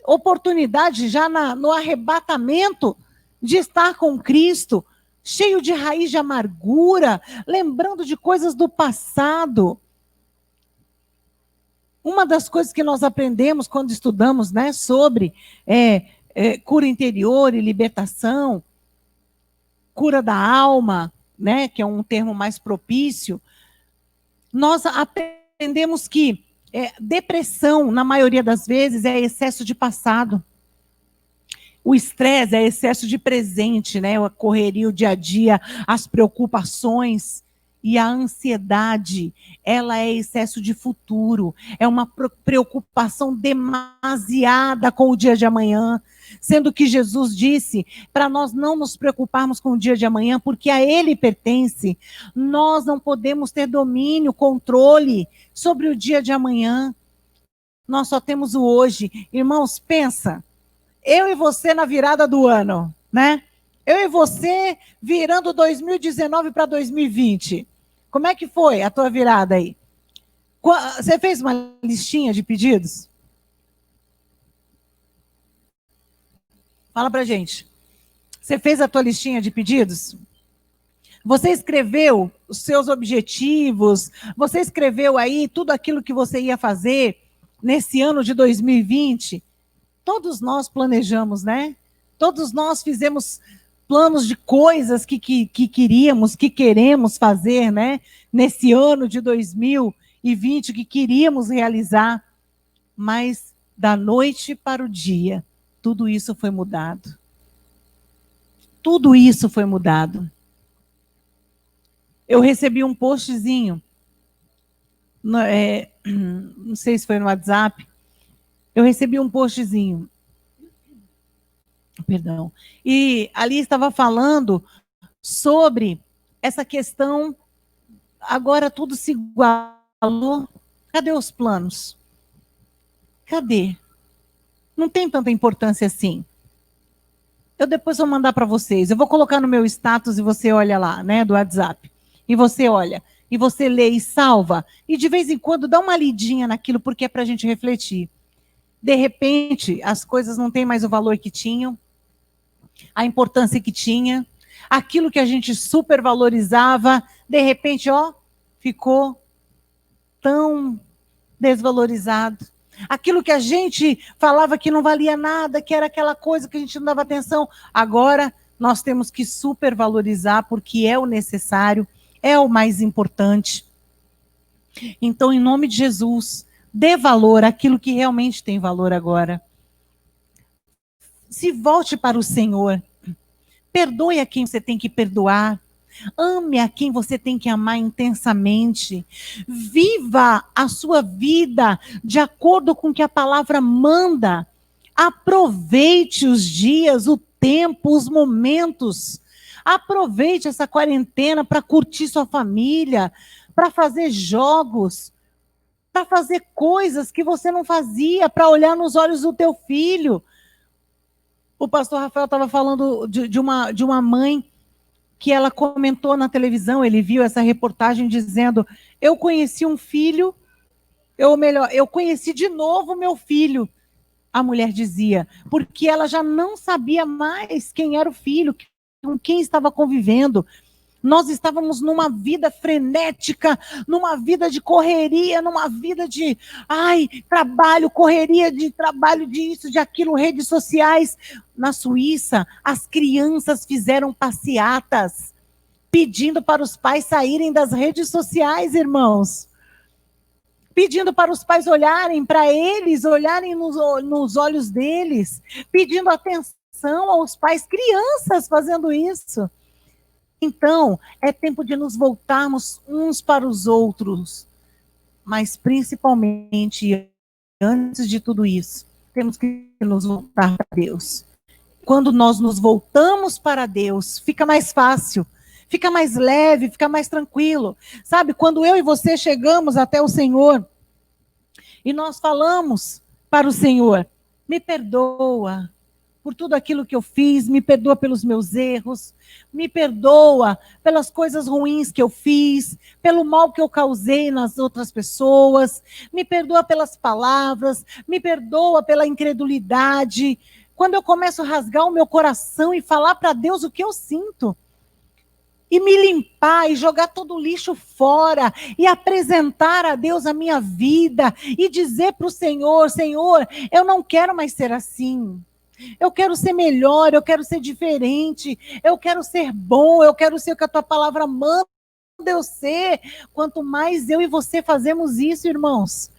oportunidade já no arrebatamento de estar com Cristo, cheio de raiz de amargura, lembrando de coisas do passado? Uma das coisas que nós aprendemos quando estudamos, né, sobre cura interior e libertação, cura da alma, né, que é um termo mais propício, nós aprendemos que depressão, na maioria das vezes, é excesso de passado. O estresse é excesso de presente, né? A correria, o dia a dia, as preocupações. E a ansiedade, ela é excesso de futuro. É uma preocupação demasiada com o dia de amanhã. Sendo que Jesus disse para nós não nos preocuparmos com o dia de amanhã, porque a Ele pertence. Nós não podemos ter domínio, controle sobre o dia de amanhã. Nós só temos o hoje. Irmãos, pensa. Eu e você na virada do ano, né? Eu e você virando 2019 para 2020. Como é que foi a tua virada aí? Você fez uma listinha de pedidos? Fala pra gente. Você fez a tua listinha de pedidos? Você escreveu os seus objetivos? Você escreveu aí tudo aquilo que você ia fazer nesse ano de 2020? Todos nós planejamos, né? Todos nós fizemos planos de coisas que queríamos, que queremos fazer, né? Nesse ano de 2020, que queríamos realizar. Mas da noite para o dia, tudo isso foi mudado. Tudo isso foi mudado. Eu recebi um postzinho, não sei se foi no WhatsApp, eu recebi um postzinho, perdão, e ali estava falando sobre essa questão, agora tudo se igualou, cadê os planos? Cadê? Não tem tanta importância assim. Eu depois vou mandar para vocês, eu vou colocar no meu status e você olha lá, né, do WhatsApp, e você olha, e você lê e salva, e de vez em quando dá uma lidinha naquilo, porque é para a gente refletir. De repente, as coisas não têm mais o valor que tinham, a importância que tinha, aquilo que a gente supervalorizava, de repente, ficou tão desvalorizado. Aquilo que a gente falava que não valia nada, que era aquela coisa que a gente não dava atenção, agora nós temos que supervalorizar, porque é o necessário, é o mais importante. Então, em nome de Jesus, dê valor àquilo que realmente tem valor agora. Se volte para o Senhor. Perdoe a quem você tem que perdoar. Ame a quem você tem que amar intensamente. Viva a sua vida de acordo com o que a palavra manda. Aproveite os dias, o tempo, os momentos. Aproveite essa quarentena para curtir sua família, para fazer jogos, para fazer coisas que você não fazia, para olhar nos olhos do teu filho. O pastor Rafael estava falando de uma mãe que ela comentou na televisão, ele viu essa reportagem dizendo, eu conheci um filho, ou melhor, eu conheci de novo meu filho, a mulher dizia, porque ela já não sabia mais quem era o filho, com quem estava convivendo. Nós estávamos numa vida frenética, numa vida de correria, numa vida de, trabalho, correria de trabalho, disso, de aquilo, redes sociais. Na Suíça, as crianças fizeram passeatas, pedindo para os pais saírem das redes sociais, irmãos. Pedindo para os pais olharem para eles, olharem nos olhos deles, pedindo atenção aos pais, crianças fazendo isso. Então, é tempo de nos voltarmos uns para os outros, mas principalmente, antes de tudo isso, temos que nos voltar para Deus. Quando nós nos voltamos para Deus, fica mais fácil, fica mais leve, fica mais tranquilo. Sabe, quando eu e você chegamos até o Senhor, e nós falamos para o Senhor, me perdoa por tudo aquilo que eu fiz, me perdoa pelos meus erros, me perdoa pelas coisas ruins que eu fiz, pelo mal que eu causei nas outras pessoas, me perdoa pelas palavras, me perdoa pela incredulidade. Quando eu começo a rasgar o meu coração e falar para Deus o que eu sinto, e me limpar e jogar todo o lixo fora e apresentar a Deus a minha vida e dizer para o Senhor, Senhor, eu não quero mais ser assim. Eu quero ser melhor, eu quero ser diferente, eu quero ser bom, eu quero ser o que a tua palavra manda eu ser. Quanto mais eu e você fazemos isso, irmãos,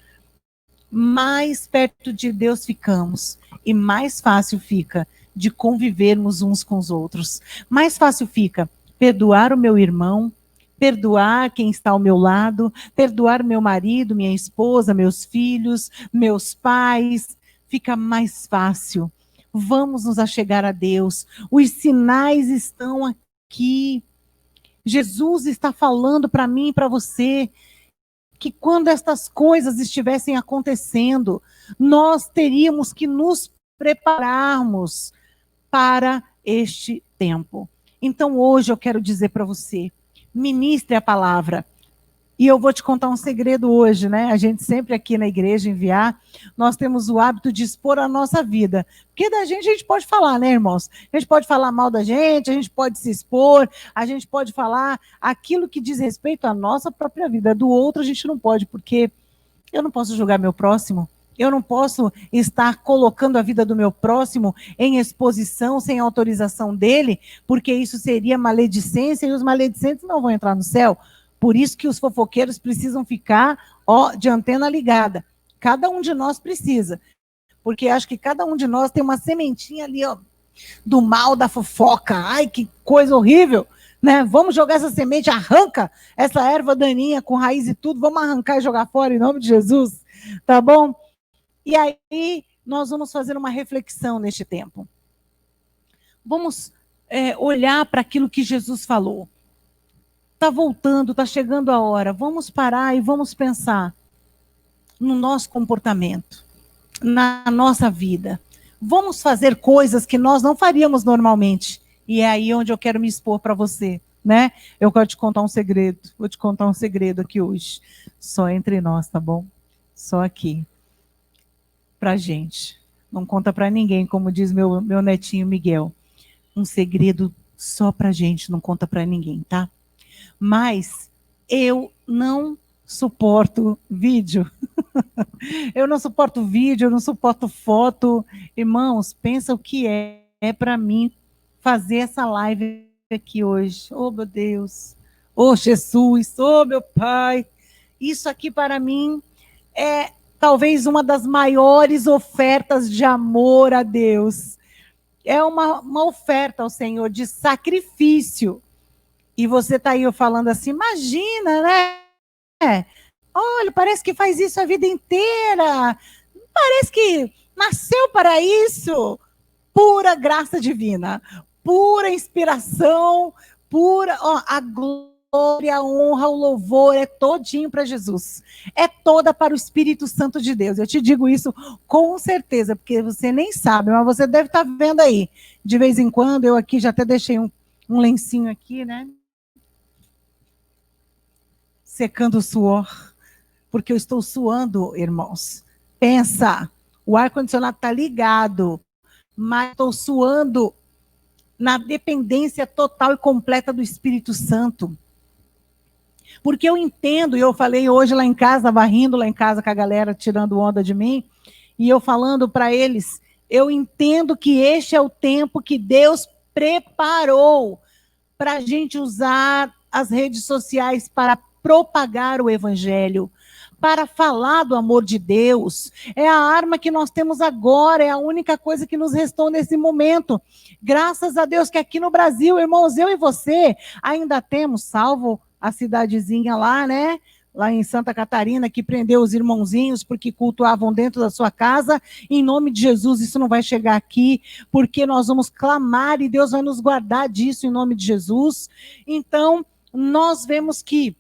mais perto de Deus ficamos e mais fácil fica de convivermos uns com os outros. Mais fácil fica perdoar o meu irmão, perdoar quem está ao meu lado, perdoar meu marido, minha esposa, meus filhos, meus pais. Fica mais fácil. Vamos nos achegar a Deus. Os sinais estão aqui. Jesus está falando para mim e para você que quando estas coisas estivessem acontecendo, nós teríamos que nos prepararmos para este tempo. Então hoje eu quero dizer para você, ministre a palavra. E eu vou te contar um segredo hoje, né? A gente sempre aqui na igreja, enviar, nós temos o hábito de expor a nossa vida. Porque da gente a gente pode falar, né, irmãos? A gente pode falar mal da gente, a gente pode se expor, a gente pode falar aquilo que diz respeito à nossa própria vida. Do outro a gente não pode, porque eu não posso julgar meu próximo. Eu não posso estar colocando a vida do meu próximo em exposição sem autorização dele, porque isso seria maledicência e os maledicentes não vão entrar no céu. Por isso que os fofoqueiros precisam ficar de antena ligada. Cada um de nós precisa. Porque acho que cada um de nós tem uma sementinha ali, do mal, da fofoca. Ai, que coisa horrível, né? Vamos jogar essa semente, arranca essa erva daninha com raiz e tudo, vamos arrancar e jogar fora em nome de Jesus, tá bom? E aí nós vamos fazer uma reflexão neste tempo. Vamos olhar para aquilo que Jesus falou. Está voltando, está chegando a hora. Vamos parar e vamos pensar no nosso comportamento, na nossa vida. Vamos fazer coisas que nós não faríamos normalmente. E é aí onde eu quero me expor para você, né? Eu quero te contar um segredo. Vou te contar um segredo aqui hoje. Só entre nós, tá bom? Só aqui. Pra gente. Não conta para ninguém, como diz meu netinho Miguel. Um segredo só pra gente, não conta para ninguém, tá? Mas eu não suporto vídeo. Eu não suporto vídeo, eu não suporto foto. Irmãos, pensa o que é para mim fazer essa live aqui hoje. Oh, meu Deus. Oh, Jesus. Oh, meu Pai. Isso aqui para mim é talvez uma das maiores ofertas de amor a Deus. É uma oferta ao Senhor de sacrifício. E você está aí falando assim, imagina, né? Olha, parece que faz isso a vida inteira. Parece que nasceu para isso. Pura graça divina, pura inspiração, pura... a glória, a honra, o louvor é todinho para Jesus. É toda para o Espírito Santo de Deus. Eu te digo isso com certeza, porque você nem sabe, mas você deve estar vendo aí. De vez em quando, eu aqui já até deixei um um lencinho aqui, né? Secando o suor, porque eu estou suando, irmãos. Pensa, o ar-condicionado está ligado, mas estou suando na dependência total e completa do Espírito Santo. Porque eu entendo, e eu falei hoje lá em casa, estava rindo lá em casa com a galera, tirando onda de mim, e eu falando para eles, eu entendo que este é o tempo que Deus preparou para a gente usar as redes sociais para propagar o Evangelho, para falar do amor de Deus. É a arma que nós temos agora, é a única coisa que nos restou nesse momento. Graças a Deus que aqui no Brasil, irmãos, eu e você ainda temos, salvo a cidadezinha lá, né? Lá em Santa Catarina, que prendeu os irmãozinhos porque cultuavam dentro da sua casa. Em nome de Jesus, isso não vai chegar aqui, porque nós vamos clamar e Deus vai nos guardar disso em nome de Jesus. Então, nós vemos que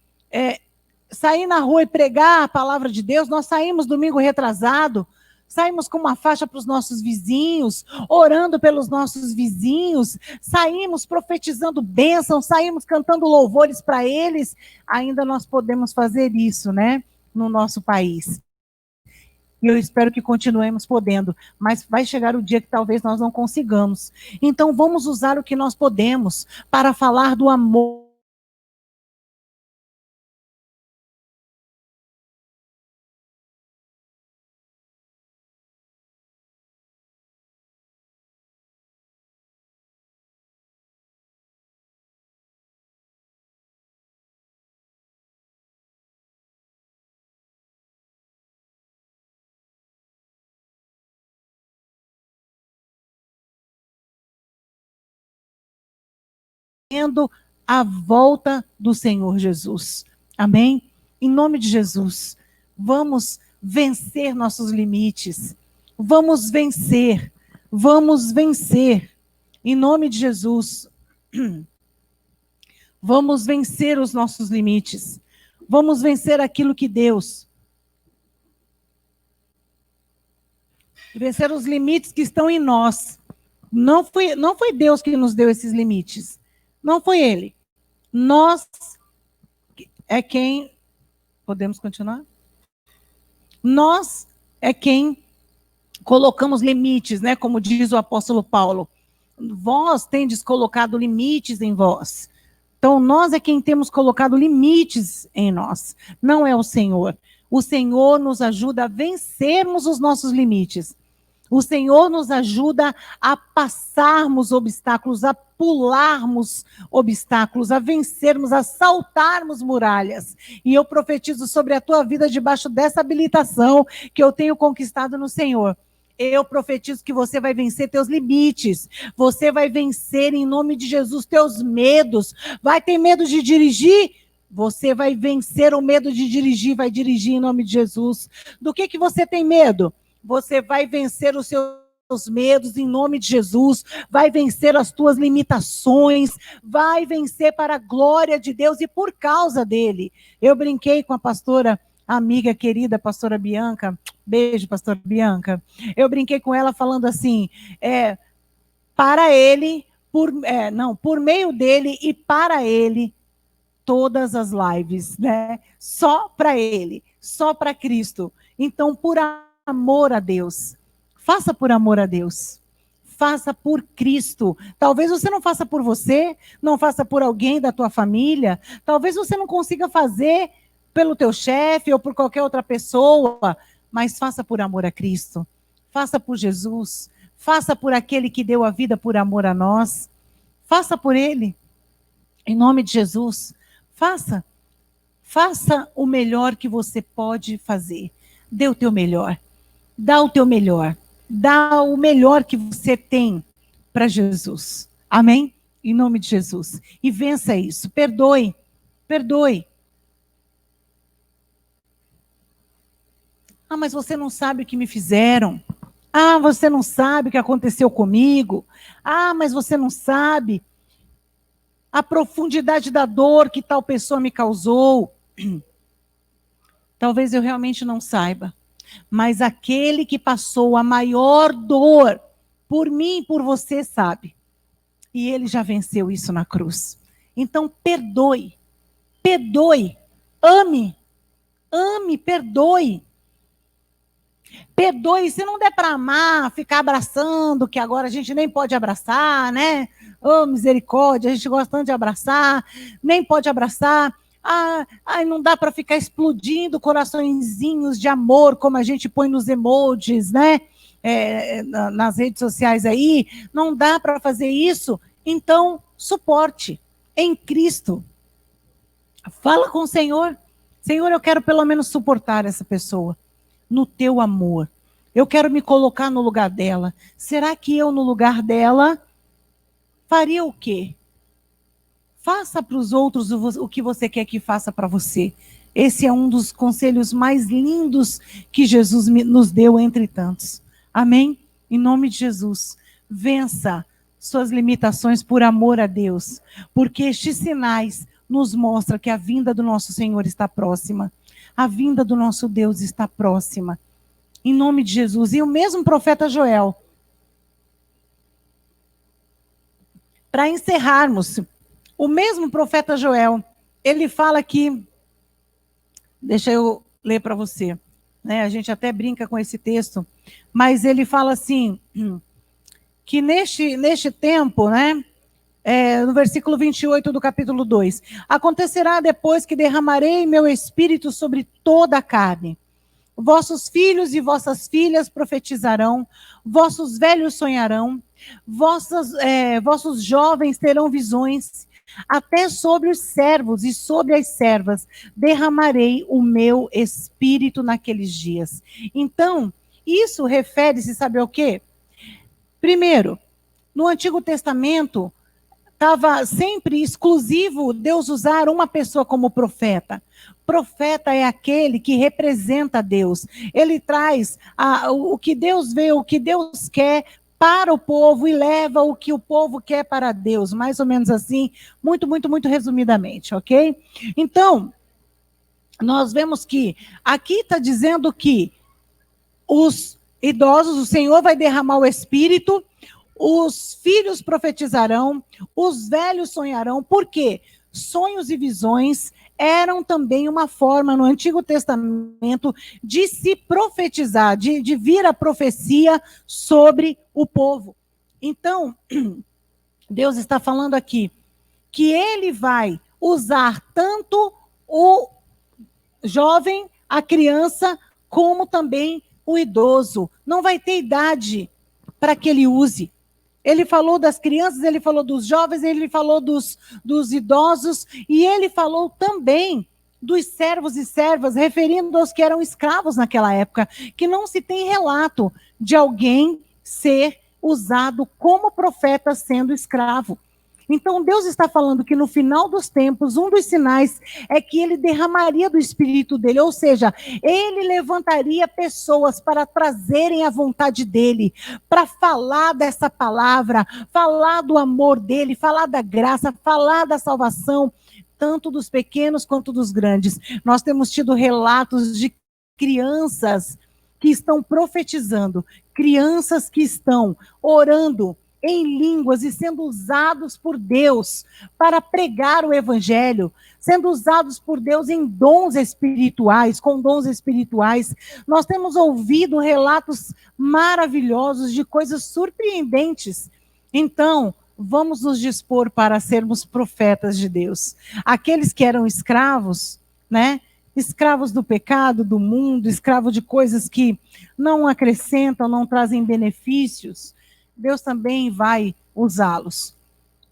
sair na rua e pregar a palavra de Deus, nós saímos domingo retrasado, saímos com uma faixa para os nossos vizinhos, orando pelos nossos vizinhos, saímos profetizando bênçãos, saímos cantando louvores para eles. Ainda nós podemos fazer isso, né, no nosso país. E eu espero que continuemos podendo, mas vai chegar o dia que talvez nós não consigamos. Então vamos usar o que nós podemos para falar do amor a volta do Senhor Jesus. Amém? Em nome de Jesus, vamos vencer nossos limites. Vamos vencer. Vamos vencer. Em nome de Jesus. Vamos vencer os nossos limites. Vamos vencer aquilo que Deus. Vencer os limites que estão em nós. Não foi Deus que nos deu esses limites. Não foi Ele. Nós é quem... Podemos continuar? Nós é quem colocamos limites, né? Como diz o apóstolo Paulo. Vós tendes colocado limites em vós. Então, nós é quem temos colocado limites em nós. Não é o Senhor. O Senhor nos ajuda a vencermos os nossos limites. O Senhor nos ajuda a passarmos obstáculos, a pularmos obstáculos, a vencermos, a saltarmos muralhas. E eu profetizo sobre a tua vida debaixo dessa habilitação que eu tenho conquistado no Senhor. Eu profetizo que você vai vencer teus limites. Você vai vencer em nome de Jesus teus medos. Vai ter medo de dirigir? Você vai vencer o medo de dirigir, vai dirigir em nome de Jesus. Do que você tem medo? Você vai vencer os seus medos em nome de Jesus, vai vencer as tuas limitações, vai vencer para a glória de Deus e por causa dele. Eu brinquei com a pastora, amiga querida, pastora Bianca, beijo, pastora Bianca. Eu brinquei com ela falando assim, para ele, por meio dele e para ele, todas as lives, né? Só para ele, só para Cristo. Então, por amor a Deus. Faça por amor a Deus. Faça por Cristo. Talvez você não faça por você, não faça por alguém da tua família. Talvez você não consiga fazer pelo teu chefe ou por qualquer outra pessoa, mas faça por amor a Cristo. Faça por Jesus. Faça por aquele que deu a vida por amor a nós. Faça por ele. Em nome de Jesus. Faça. Faça o melhor que você pode fazer. Dê o teu melhor. Dá o teu melhor. Dá o melhor que você tem para Jesus. Amém? Em nome de Jesus. E vença isso. Perdoe. Perdoe. Ah, mas você não sabe o que me fizeram. Ah, você não sabe o que aconteceu comigo. Ah, mas você não sabe a profundidade da dor que tal pessoa me causou. Talvez eu realmente não saiba. Mas aquele que passou a maior dor por mim e por você sabe. E ele já venceu isso na cruz. Então, perdoe, perdoe, ame, perdoe. Perdoe, se não der para amar, ficar abraçando, que agora a gente nem pode abraçar, né? Oh, misericórdia, a gente gosta tanto de abraçar, nem pode abraçar. Não dá para ficar explodindo coraçõezinhos de amor, como a gente põe nos emojis, né? Nas redes sociais aí. Não dá para fazer isso. Então, suporte em Cristo. Fala com o Senhor. Senhor, eu quero pelo menos suportar essa pessoa no teu amor. Eu quero me colocar no lugar dela. Será que eu, no lugar dela, faria o quê? Faça para os outros o que você quer que faça para você. Esse é um dos conselhos mais lindos que Jesus nos deu entre tantos. Amém? Em nome de Jesus. Vença suas limitações por amor a Deus. Porque estes sinais nos mostram que a vinda do nosso Senhor está próxima. A vinda do nosso Deus está próxima. Em nome de Jesus. E o mesmo profeta Joel. Para encerrarmos, o mesmo profeta Joel, ele fala aqui, deixa eu ler para você, né? A gente até brinca com esse texto, mas ele fala assim, que neste tempo, né? No versículo 28 do capítulo 2, acontecerá depois que derramarei meu espírito sobre toda a carne. Vossos filhos e vossas filhas profetizarão, vossos velhos sonharão, vossos jovens terão visões, até sobre os servos e sobre as servas derramarei o meu espírito naqueles dias. Então, isso refere-se, sabe ao quê? Primeiro, no Antigo Testamento, estava sempre exclusivo Deus usar uma pessoa como profeta. Profeta é aquele que representa Deus. Ele traz o que Deus vê, o que Deus quer para o povo e leva o que o povo quer para Deus. Mais ou menos assim, muito, muito, muito resumidamente, ok? Então, nós vemos que aqui está dizendo que os idosos, o Senhor vai derramar o Espírito, os filhos profetizarão, os velhos sonharão. Por quê? Sonhos e visões eram também uma forma no Antigo Testamento de se profetizar, de vir a profecia sobre o povo. Então, Deus está falando aqui que ele vai usar tanto o jovem, a criança, como também o idoso. Não vai ter idade para que ele use. Ele falou das crianças, ele falou dos jovens, ele falou dos idosos, e ele falou também dos servos e servas, referindo aos que eram escravos naquela época, que não se tem relato de alguém ser usado como profeta sendo escravo. Então, Deus está falando que no final dos tempos, um dos sinais é que ele derramaria do Espírito dele, ou seja, ele levantaria pessoas para trazerem a vontade dele, para falar dessa palavra, falar do amor dele, falar da graça, falar da salvação, tanto dos pequenos quanto dos grandes. Nós temos tido relatos de crianças que estão profetizando, crianças que estão orando em línguas e sendo usados por Deus para pregar o evangelho, sendo usados por Deus em dons espirituais, com dons espirituais. Nós temos ouvido relatos maravilhosos de coisas surpreendentes. Então, vamos nos dispor para sermos profetas de Deus. Aqueles que eram escravos, né? Escravos do pecado, do mundo, escravos de coisas que não acrescentam, não trazem benefícios, Deus também vai usá-los.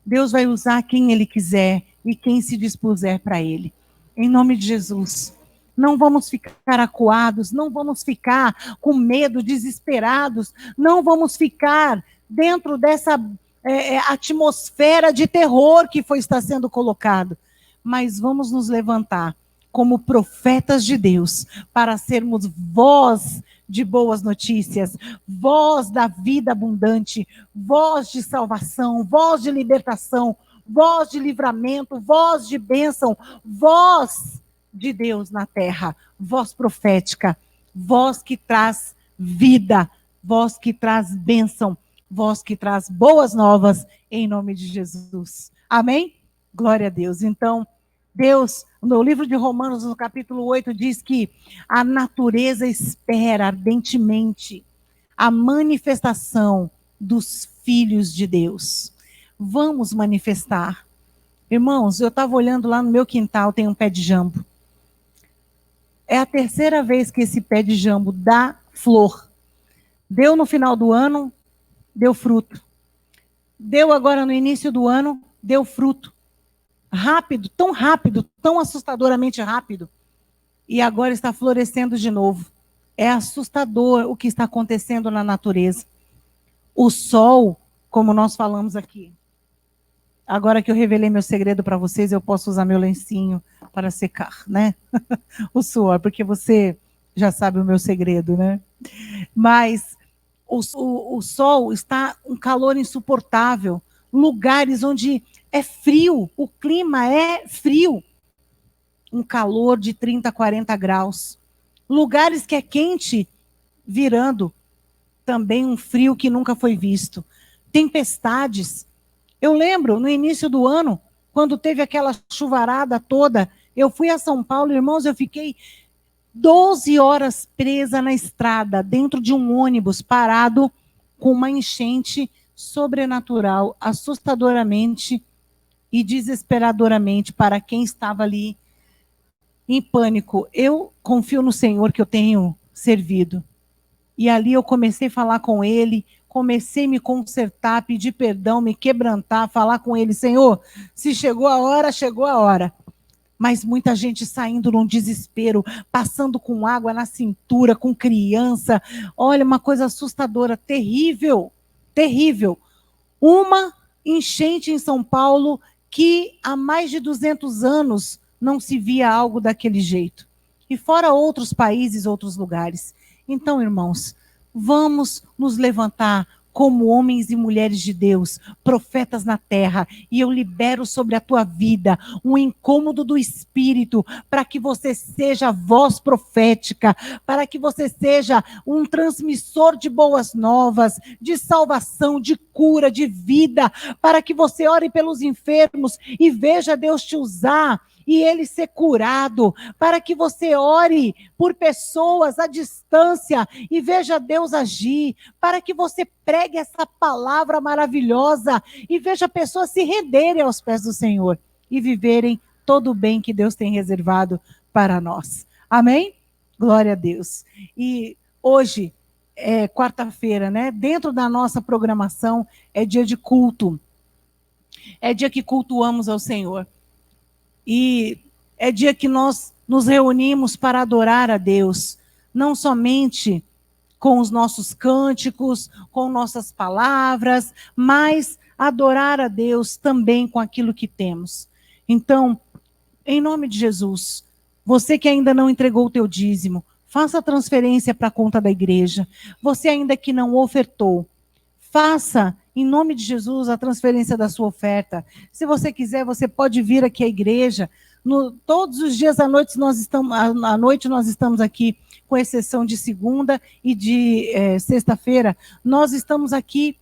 Deus vai usar quem Ele quiser e quem se dispuser para Ele. Em nome de Jesus. Não vamos ficar acuados, não vamos ficar com medo, desesperados, não vamos ficar dentro dessa atmosfera de terror que está sendo colocado. Mas vamos nos levantar como profetas de Deus para sermos voz de boas notícias, voz da vida abundante, voz de salvação, voz de libertação, voz de livramento, voz de bênção, voz de Deus na terra, voz profética, voz que traz vida, voz que traz bênção, voz que traz boas novas em nome de Jesus. Amém? Glória a Deus. Então, Deus, no livro de Romanos, no capítulo 8, diz que a natureza espera ardentemente a manifestação dos filhos de Deus. Vamos manifestar. Irmãos, eu estava olhando lá no meu quintal, tem um pé de jambo. É a terceira vez que esse pé de jambo dá flor. Deu no final do ano, deu fruto. Deu agora no início do ano, deu fruto. Rápido, tão assustadoramente rápido. E agora está florescendo de novo. É assustador o que está acontecendo na natureza. O sol, como nós falamos aqui. Agora que eu revelei meu segredo para vocês, eu posso usar meu lencinho para secar, né? O suor, porque você já sabe o meu segredo, né? Mas o sol está um calor insuportável. Lugares onde é frio, o clima é frio. Um calor de 30, 40 graus. Lugares que é quente, virando também um frio que nunca foi visto. Tempestades. Eu lembro, no início do ano, quando teve aquela chuvarada toda, eu fui a São Paulo, irmãos, eu fiquei 12 horas presa na estrada, dentro de um ônibus parado, com uma enchente sobrenatural, assustadoramente e desesperadoramente para quem estava ali em pânico. Eu confio no Senhor que eu tenho servido. E ali eu comecei a falar com ele, comecei a me consertar, pedir perdão, me quebrantar, falar com ele, Senhor, se chegou a hora, chegou a hora. Mas muita gente saindo num desespero, passando com água na cintura, com criança. Olha, uma coisa assustadora, terrível, terrível. Uma enchente em São Paulo que há mais de 200 anos não se via algo daquele jeito. E fora outros países, outros lugares. Então, irmãos, vamos nos levantar como homens e mulheres de Deus, profetas na terra, e eu libero sobre a tua vida um incômodo do Espírito, para que você seja voz profética, para que você seja um transmissor de boas novas, de salvação, de cura, de vida, para que você ore pelos enfermos e veja Deus te usar, e ele ser curado, para que você ore por pessoas à distância e veja Deus agir, para que você pregue essa palavra maravilhosa e veja pessoas se renderem aos pés do Senhor e viverem todo o bem que Deus tem reservado para nós. Amém? Glória a Deus. E hoje é quarta-feira, né? Dentro da nossa programação é dia de culto. É dia que cultuamos ao Senhor. E é dia que nós nos reunimos para adorar a Deus, não somente com os nossos cânticos, com nossas palavras, mas adorar a Deus também com aquilo que temos. Então, em nome de Jesus, você que ainda não entregou o teu dízimo, faça a transferência para a conta da igreja. Você ainda que não ofertou, faça, em nome de Jesus, a transferência da sua oferta. Se você quiser, você pode vir aqui à igreja. Todos os dias à noite nós estamos aqui, com exceção de segunda e de sexta-feira. Nós estamos aqui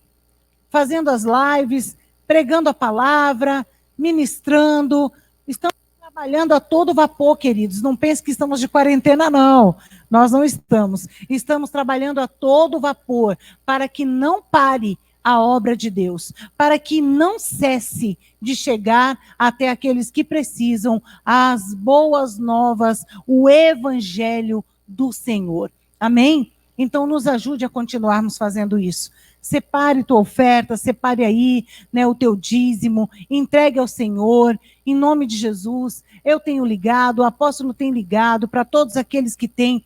fazendo as lives, pregando a palavra, ministrando. Estamos trabalhando a todo vapor, queridos. Não pense que estamos de quarentena, não. Nós não estamos. Estamos trabalhando a todo vapor para que não pare a obra de Deus, para que não cesse de chegar até aqueles que precisam as boas novas, o evangelho do Senhor. Amém? Então nos ajude a continuarmos fazendo isso. Separe tua oferta, separe aí, né, o teu dízimo, entregue ao Senhor, em nome de Jesus. Eu tenho ligado, o apóstolo tem ligado para todos aqueles que têm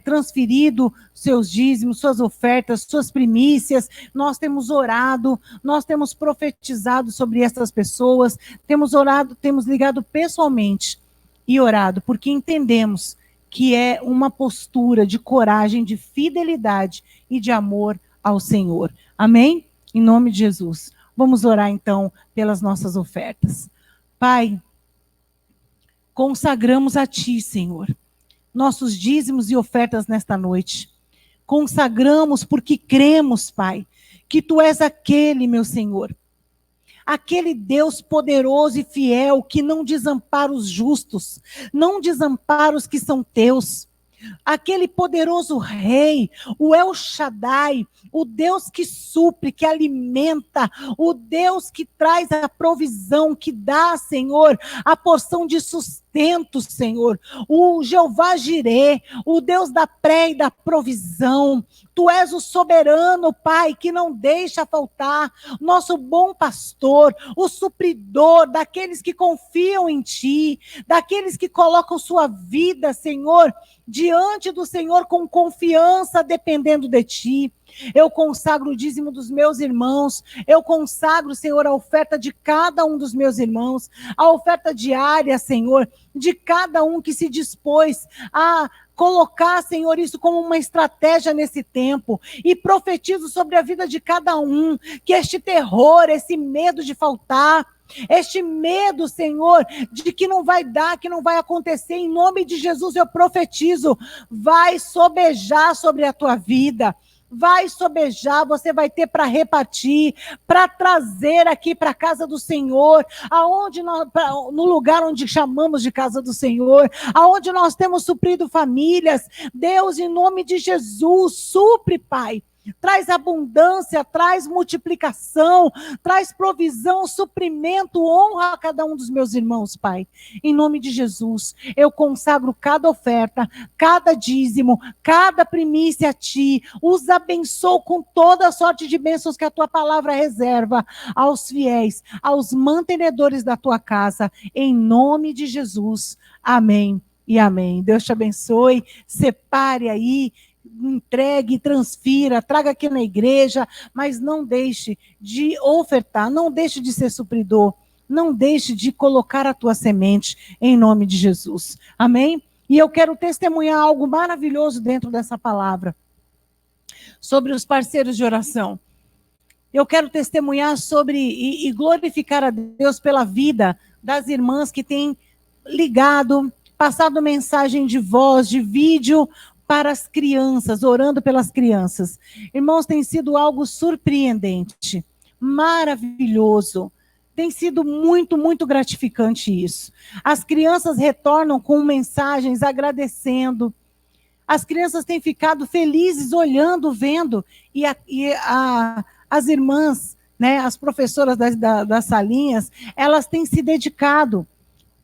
transferido seus dízimos, suas ofertas, suas primícias. Nós temos orado, nós temos profetizado sobre essas pessoas, temos orado, temos ligado pessoalmente e orado, porque entendemos que é uma postura de coragem, de fidelidade e de amor ao Senhor. Amém? Em nome de Jesus. Vamos orar então pelas nossas ofertas. Pai, consagramos a Ti, Senhor, nossos dízimos e ofertas nesta noite. Consagramos porque cremos, Pai, que tu és aquele, meu Senhor, aquele Deus poderoso e fiel que não desampara os justos, não desampara os que são teus. Aquele poderoso rei, o El Shaddai, o Deus que supre, que alimenta, o Deus que traz a provisão, que dá, Senhor, a porção de sustento, Senhor. O Jeová Jireh, o Deus da pré e da provisão. Tu és o soberano, Pai, que não deixa faltar, nosso bom pastor, o supridor daqueles que confiam em Ti, daqueles que colocam sua vida, Senhor, diante do Senhor com confiança, dependendo de Ti. Eu consagro o dízimo dos meus irmãos, eu consagro, Senhor, a oferta de cada um dos meus irmãos, a oferta diária, Senhor, de cada um que se dispôs a colocar, Senhor, isso como uma estratégia nesse tempo, e profetizo sobre a vida de cada um, que este terror, esse medo de faltar, este medo, Senhor, de que não vai dar, que não vai acontecer, em nome de Jesus eu profetizo, vai sobejar sobre a tua vida, vai sobejar, você vai ter para repartir, para trazer aqui para a casa do Senhor, no lugar onde chamamos de casa do Senhor, aonde nós temos suprido famílias. Deus, em nome de Jesus, supre, Pai. Traz abundância, traz multiplicação, traz provisão, suprimento, honra a cada um dos meus irmãos, Pai. Em nome de Jesus, eu consagro cada oferta, cada dízimo, cada primícia a Ti. Os abençoo com toda a sorte de bênçãos que a Tua palavra reserva aos fiéis, aos mantenedores da Tua casa. Em nome de Jesus. Amém e amém. Deus te abençoe. Separe aí, entregue, transfira, traga aqui na igreja, mas não deixe de ofertar, não deixe de ser supridor, não deixe de colocar a tua semente em nome de Jesus. Amém? E eu quero testemunhar algo maravilhoso dentro dessa palavra, sobre os parceiros de oração. Eu quero testemunhar sobre e glorificar a Deus pela vida das irmãs que têm ligado, passado mensagem de voz, de vídeo, para as crianças, orando pelas crianças. Irmãos, tem sido algo surpreendente, maravilhoso. Tem sido muito, muito gratificante isso. As crianças retornam com mensagens agradecendo. As crianças têm ficado felizes olhando, vendo. E as irmãs, né, as professoras das salinhas, elas têm se dedicado.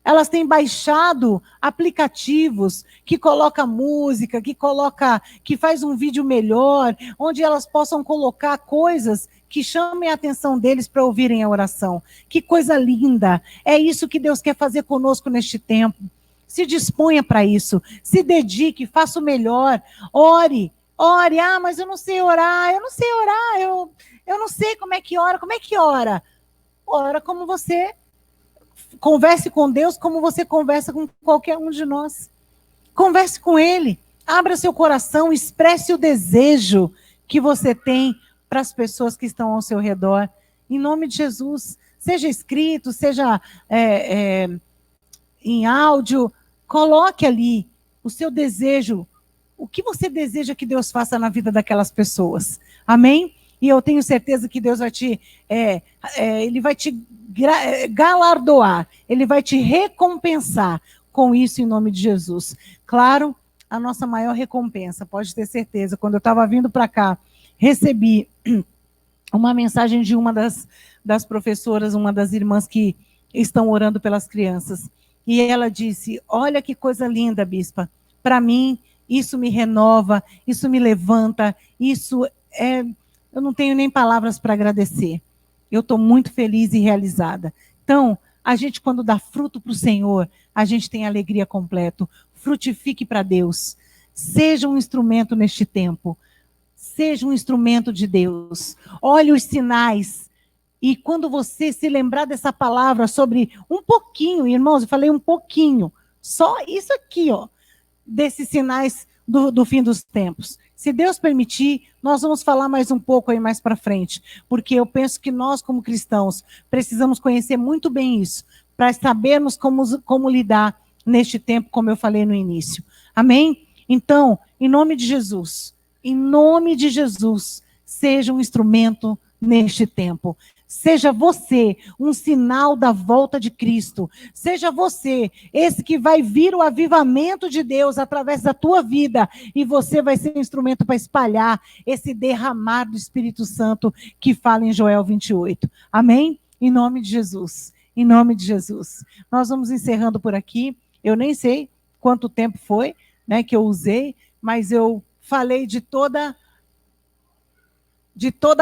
Elas têm baixado aplicativos que coloca música, que faz um vídeo melhor, onde elas possam colocar coisas que chamem a atenção deles para ouvirem a oração. Que coisa linda! É isso que Deus quer fazer conosco neste tempo. Se disponha para isso, se dedique, faça o melhor, ore. Ah, mas eu não sei orar, eu não sei como é que ora. Ora como você converse com Deus, como você conversa com qualquer um de nós. Converse com Ele, abra seu coração, expresse o desejo que você tem para as pessoas que estão ao seu redor. Em nome de Jesus, seja escrito, seja em áudio, coloque ali o seu desejo, o que você deseja que Deus faça na vida daquelas pessoas. Amém? E eu tenho certeza que Deus vai Ele vai te galardoar, Ele vai te recompensar com isso em nome de Jesus. Claro, a nossa maior recompensa, pode ter certeza. Quando eu estava vindo para cá, recebi uma mensagem de uma das professoras, uma das irmãs que estão orando pelas crianças. E ela disse, olha que coisa linda, bispa. Para mim, isso me renova, isso me levanta, eu não tenho nem palavras para agradecer. Eu estou muito feliz e realizada. Então, a gente, quando dá fruto para o Senhor, a gente tem alegria completa. Frutifique para Deus. Seja um instrumento neste tempo. Seja um instrumento de Deus. Olhe os sinais. E quando você se lembrar dessa palavra sobre um pouquinho, irmãos, eu falei um pouquinho, só isso aqui, ó, desses sinais do fim dos tempos. Se Deus permitir, nós vamos falar mais um pouco aí mais para frente, porque eu penso que nós, como cristãos, precisamos conhecer muito bem isso, para sabermos como lidar neste tempo, como eu falei no início. Amém? Então, em nome de Jesus, seja um instrumento neste tempo. Seja você um sinal da volta de Cristo. Seja você esse que vai vir o avivamento de Deus através da tua vida. E você vai ser um instrumento para espalhar esse derramar do Espírito Santo que fala em Joel 28. Amém? Em nome de Jesus. Em nome de Jesus. Nós vamos encerrando por aqui. Eu nem sei quanto tempo foi, né, que eu usei, mas eu falei de toda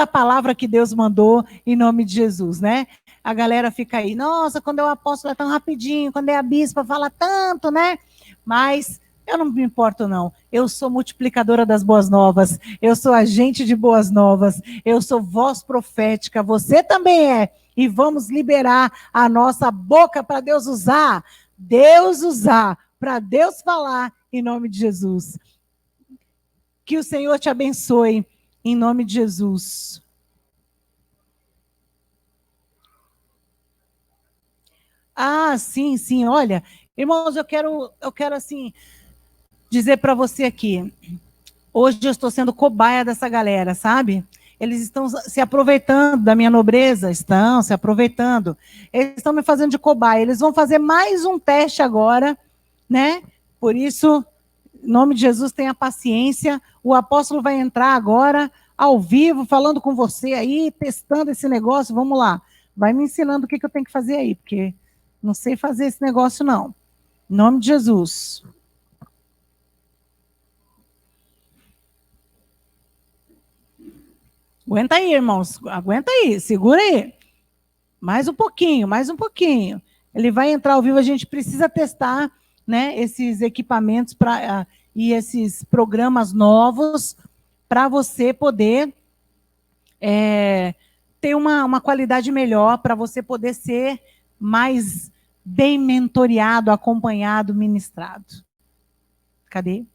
a palavra que Deus mandou em nome de Jesus, né? A galera fica aí, nossa, quando é o apóstolo é tão rapidinho, quando é a bispa fala tanto, né? Mas eu não me importo, não. Eu sou multiplicadora das boas novas, eu sou agente de boas novas, eu sou voz profética, você também é. E vamos liberar a nossa boca para Deus usar, para Deus falar em nome de Jesus. Que o Senhor te abençoe. Em nome de Jesus. Ah, sim, sim. Olha, irmãos, eu quero assim dizer para você aqui. Hoje eu estou sendo cobaia dessa galera, sabe? Eles estão se aproveitando da minha nobreza, estão se aproveitando. Eles estão me fazendo de cobaia. Eles vão fazer mais um teste agora, né? Por isso, em nome de Jesus, tenha paciência. O apóstolo vai entrar agora, ao vivo, falando com você aí, testando esse negócio. Vamos lá. Vai me ensinando o que eu tenho que fazer aí, porque não sei fazer esse negócio, não. Em nome de Jesus. Aguenta aí, irmãos. Aguenta aí. Segura aí. Mais um pouquinho, mais um pouquinho. Ele vai entrar ao vivo, a gente precisa testar, né, esses equipamentos e esses programas novos para você poder ter uma qualidade melhor, para você poder ser mais bem mentoreado, acompanhado, ministrado. Cadê?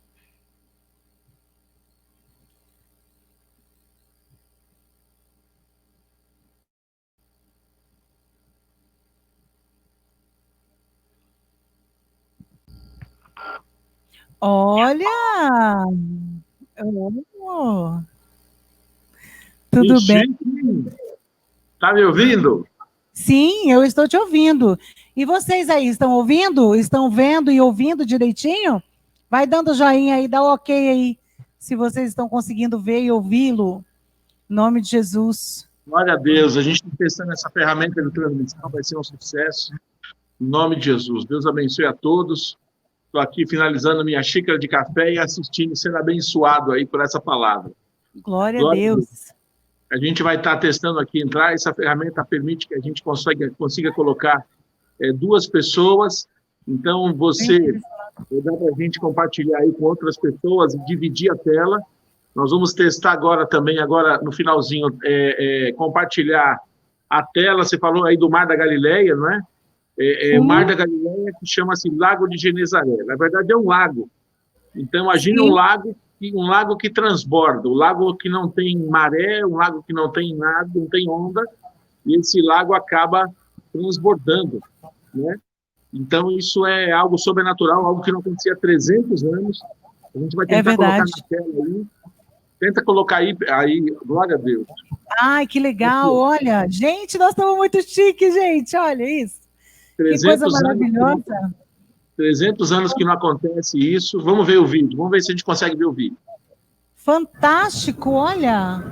Olha! Oh. Tudo bem? Está me ouvindo? Sim, eu estou te ouvindo. E vocês aí, estão ouvindo? Estão vendo e ouvindo direitinho? Vai dando joinha aí, dá ok aí, se vocês estão conseguindo ver e ouvi-lo. Em nome de Jesus. Glória a Deus, a gente está testando essa ferramenta de transmissão, vai ser um sucesso. Em nome de Jesus. Deus abençoe a todos. Estou aqui finalizando minha xícara de café e assistindo, sendo abençoado aí por essa palavra. Glória a Deus. A gente vai estar testando aqui, entrar, essa ferramenta permite que a gente consiga colocar 2 pessoas, então você, dá para a gente compartilhar aí com outras pessoas e dividir a tela. Nós vamos testar agora no finalzinho, compartilhar a tela. Você falou aí do Mar da Galileia, não é? O Mar da Galileia, que chama-se Lago de Genezaré. Na verdade, é um lago. Então, imagine um lago que transborda, um lago que não tem maré, um lago que não tem nada, não tem onda, e esse lago acaba transbordando, né? Então, isso é algo sobrenatural, algo que não acontecia há 300 anos. A gente vai tentar colocar na tela aí. Tenta colocar aí, glória a Deus. Ai, que legal, olha. Gente, nós estamos muito chiques, gente, olha isso. Que coisa maravilhosa. 300 anos que não acontece isso. Vamos ver o vídeo, vamos ver se a gente consegue ver o vídeo. Fantástico, olha.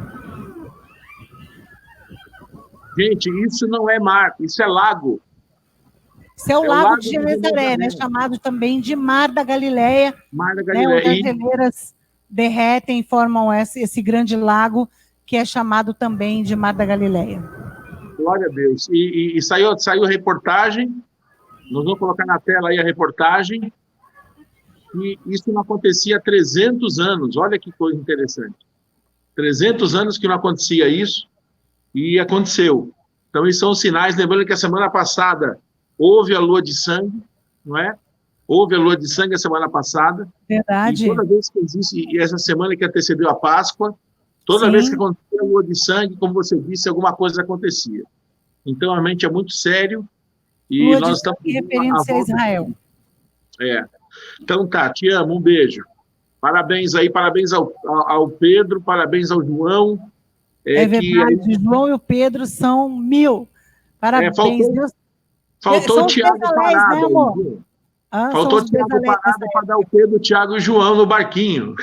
Gente, isso não é mar, isso é lago. Isso é o Lago de Genezaré, né? Chamado também de Mar da Galileia. Mar da Galileia. Né? Onde as geleiras derretem e formam esse grande lago, que é chamado também de Mar da Galileia. Glória a Deus. E saiu reportagem, nós vamos colocar na tela aí a reportagem, e isso não acontecia há 300 anos, olha que coisa interessante. 300 anos que não acontecia isso, e aconteceu. Então, esses são os sinais, lembrando que a semana passada houve a lua de sangue, não é? Houve a lua de sangue a semana passada. Verdade. E toda vez que existe, e essa semana que antecedeu a Páscoa, toda vez que acontecia a lua de sangue, como você disse, alguma coisa acontecia. Então, realmente é muito sério. E lua nós de estamos referindo-se a Israel. Então tá, te amo, um beijo. Parabéns aí, parabéns ao Pedro, parabéns ao João, É verdade, João e o Pedro são 1000. Parabéns, Deus. Faltou o Tiago parado, né, amor? Faltou o Tiago parado para dar o Pedro, Tiago e o João no barquinho.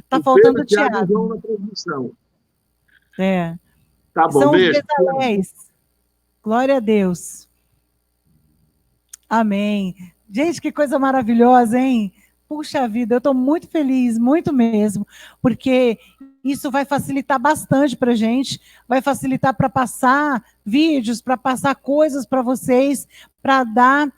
Tá faltando o Tiago. E o João na transmissão. Tá bom, são beijo. Os Bezaléis. Glória a Deus. Amém. Gente, que coisa maravilhosa, hein? Puxa vida, eu estou muito feliz, muito mesmo, porque isso vai facilitar bastante para a gente, vai facilitar para passar vídeos, para passar coisas para vocês, para dar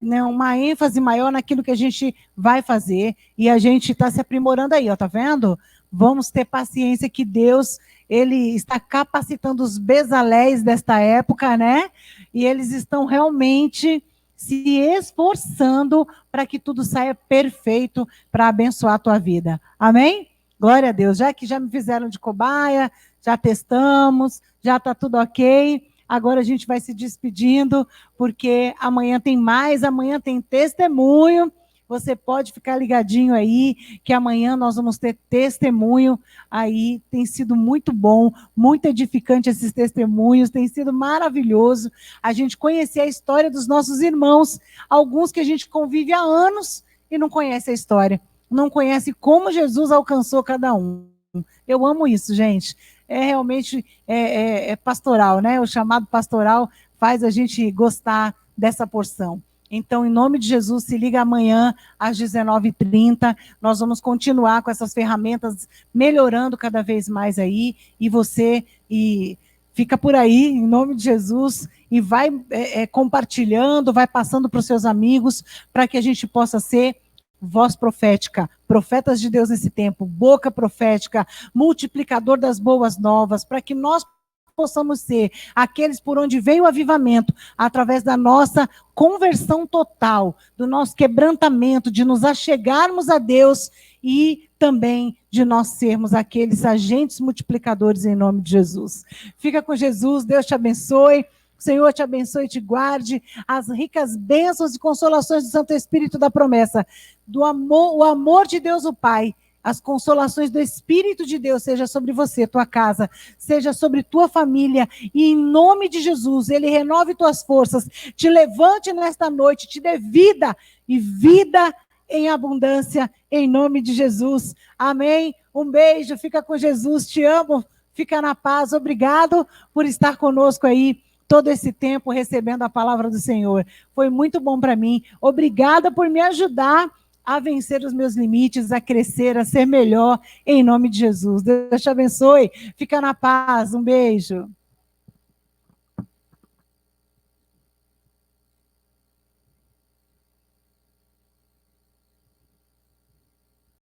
uma ênfase maior naquilo que a gente vai fazer, e a gente está se aprimorando aí, ó, tá vendo? Vamos ter paciência que Deus, Ele está capacitando os Bezaléis desta época, né? E eles estão realmente se esforçando para que tudo saia perfeito para abençoar a tua vida. Amém? Glória a Deus. Já que já me fizeram de cobaia, já testamos, já está tudo ok. Agora a gente vai se despedindo, porque amanhã tem mais, amanhã tem testemunho. Você pode ficar ligadinho aí, que amanhã nós vamos ter testemunho aí. Tem sido muito bom, muito edificante esses testemunhos, tem sido maravilhoso a gente conhecer a história dos nossos irmãos, alguns que a gente convive há anos e não conhece a história, não conhece como Jesus alcançou cada um. Eu amo isso, gente. É realmente pastoral, né? O chamado pastoral faz a gente gostar dessa porção. Então, em nome de Jesus, se liga amanhã às 19h30. Nós vamos continuar com essas ferramentas, melhorando cada vez mais aí. E você fica por aí, em nome de Jesus, e vai compartilhando, vai passando para os seus amigos, para que a gente possa ser voz profética, profetas de Deus nesse tempo, boca profética, multiplicador das boas novas, para que nós possamos ser aqueles por onde veio o avivamento, através da nossa conversão total, do nosso quebrantamento, de nos achegarmos a Deus e também de nós sermos aqueles agentes multiplicadores em nome de Jesus. Fica com Jesus, Deus te abençoe, o Senhor te abençoe e te guarde, as ricas bênçãos e consolações do Santo Espírito da promessa, o amor de Deus o Pai, as consolações do Espírito de Deus seja sobre você, tua casa, seja sobre tua família, e em nome de Jesus, Ele renove tuas forças, te levante nesta noite, te dê vida, e vida em abundância, em nome de Jesus. Amém? Um beijo, fica com Jesus, te amo, fica na paz, obrigado por estar conosco aí, todo esse tempo recebendo a palavra do Senhor. Foi muito bom para mim, obrigada por me ajudar a vencer os meus limites, a crescer, a ser melhor, em nome de Jesus. Deus te abençoe. Fica na paz. Um beijo.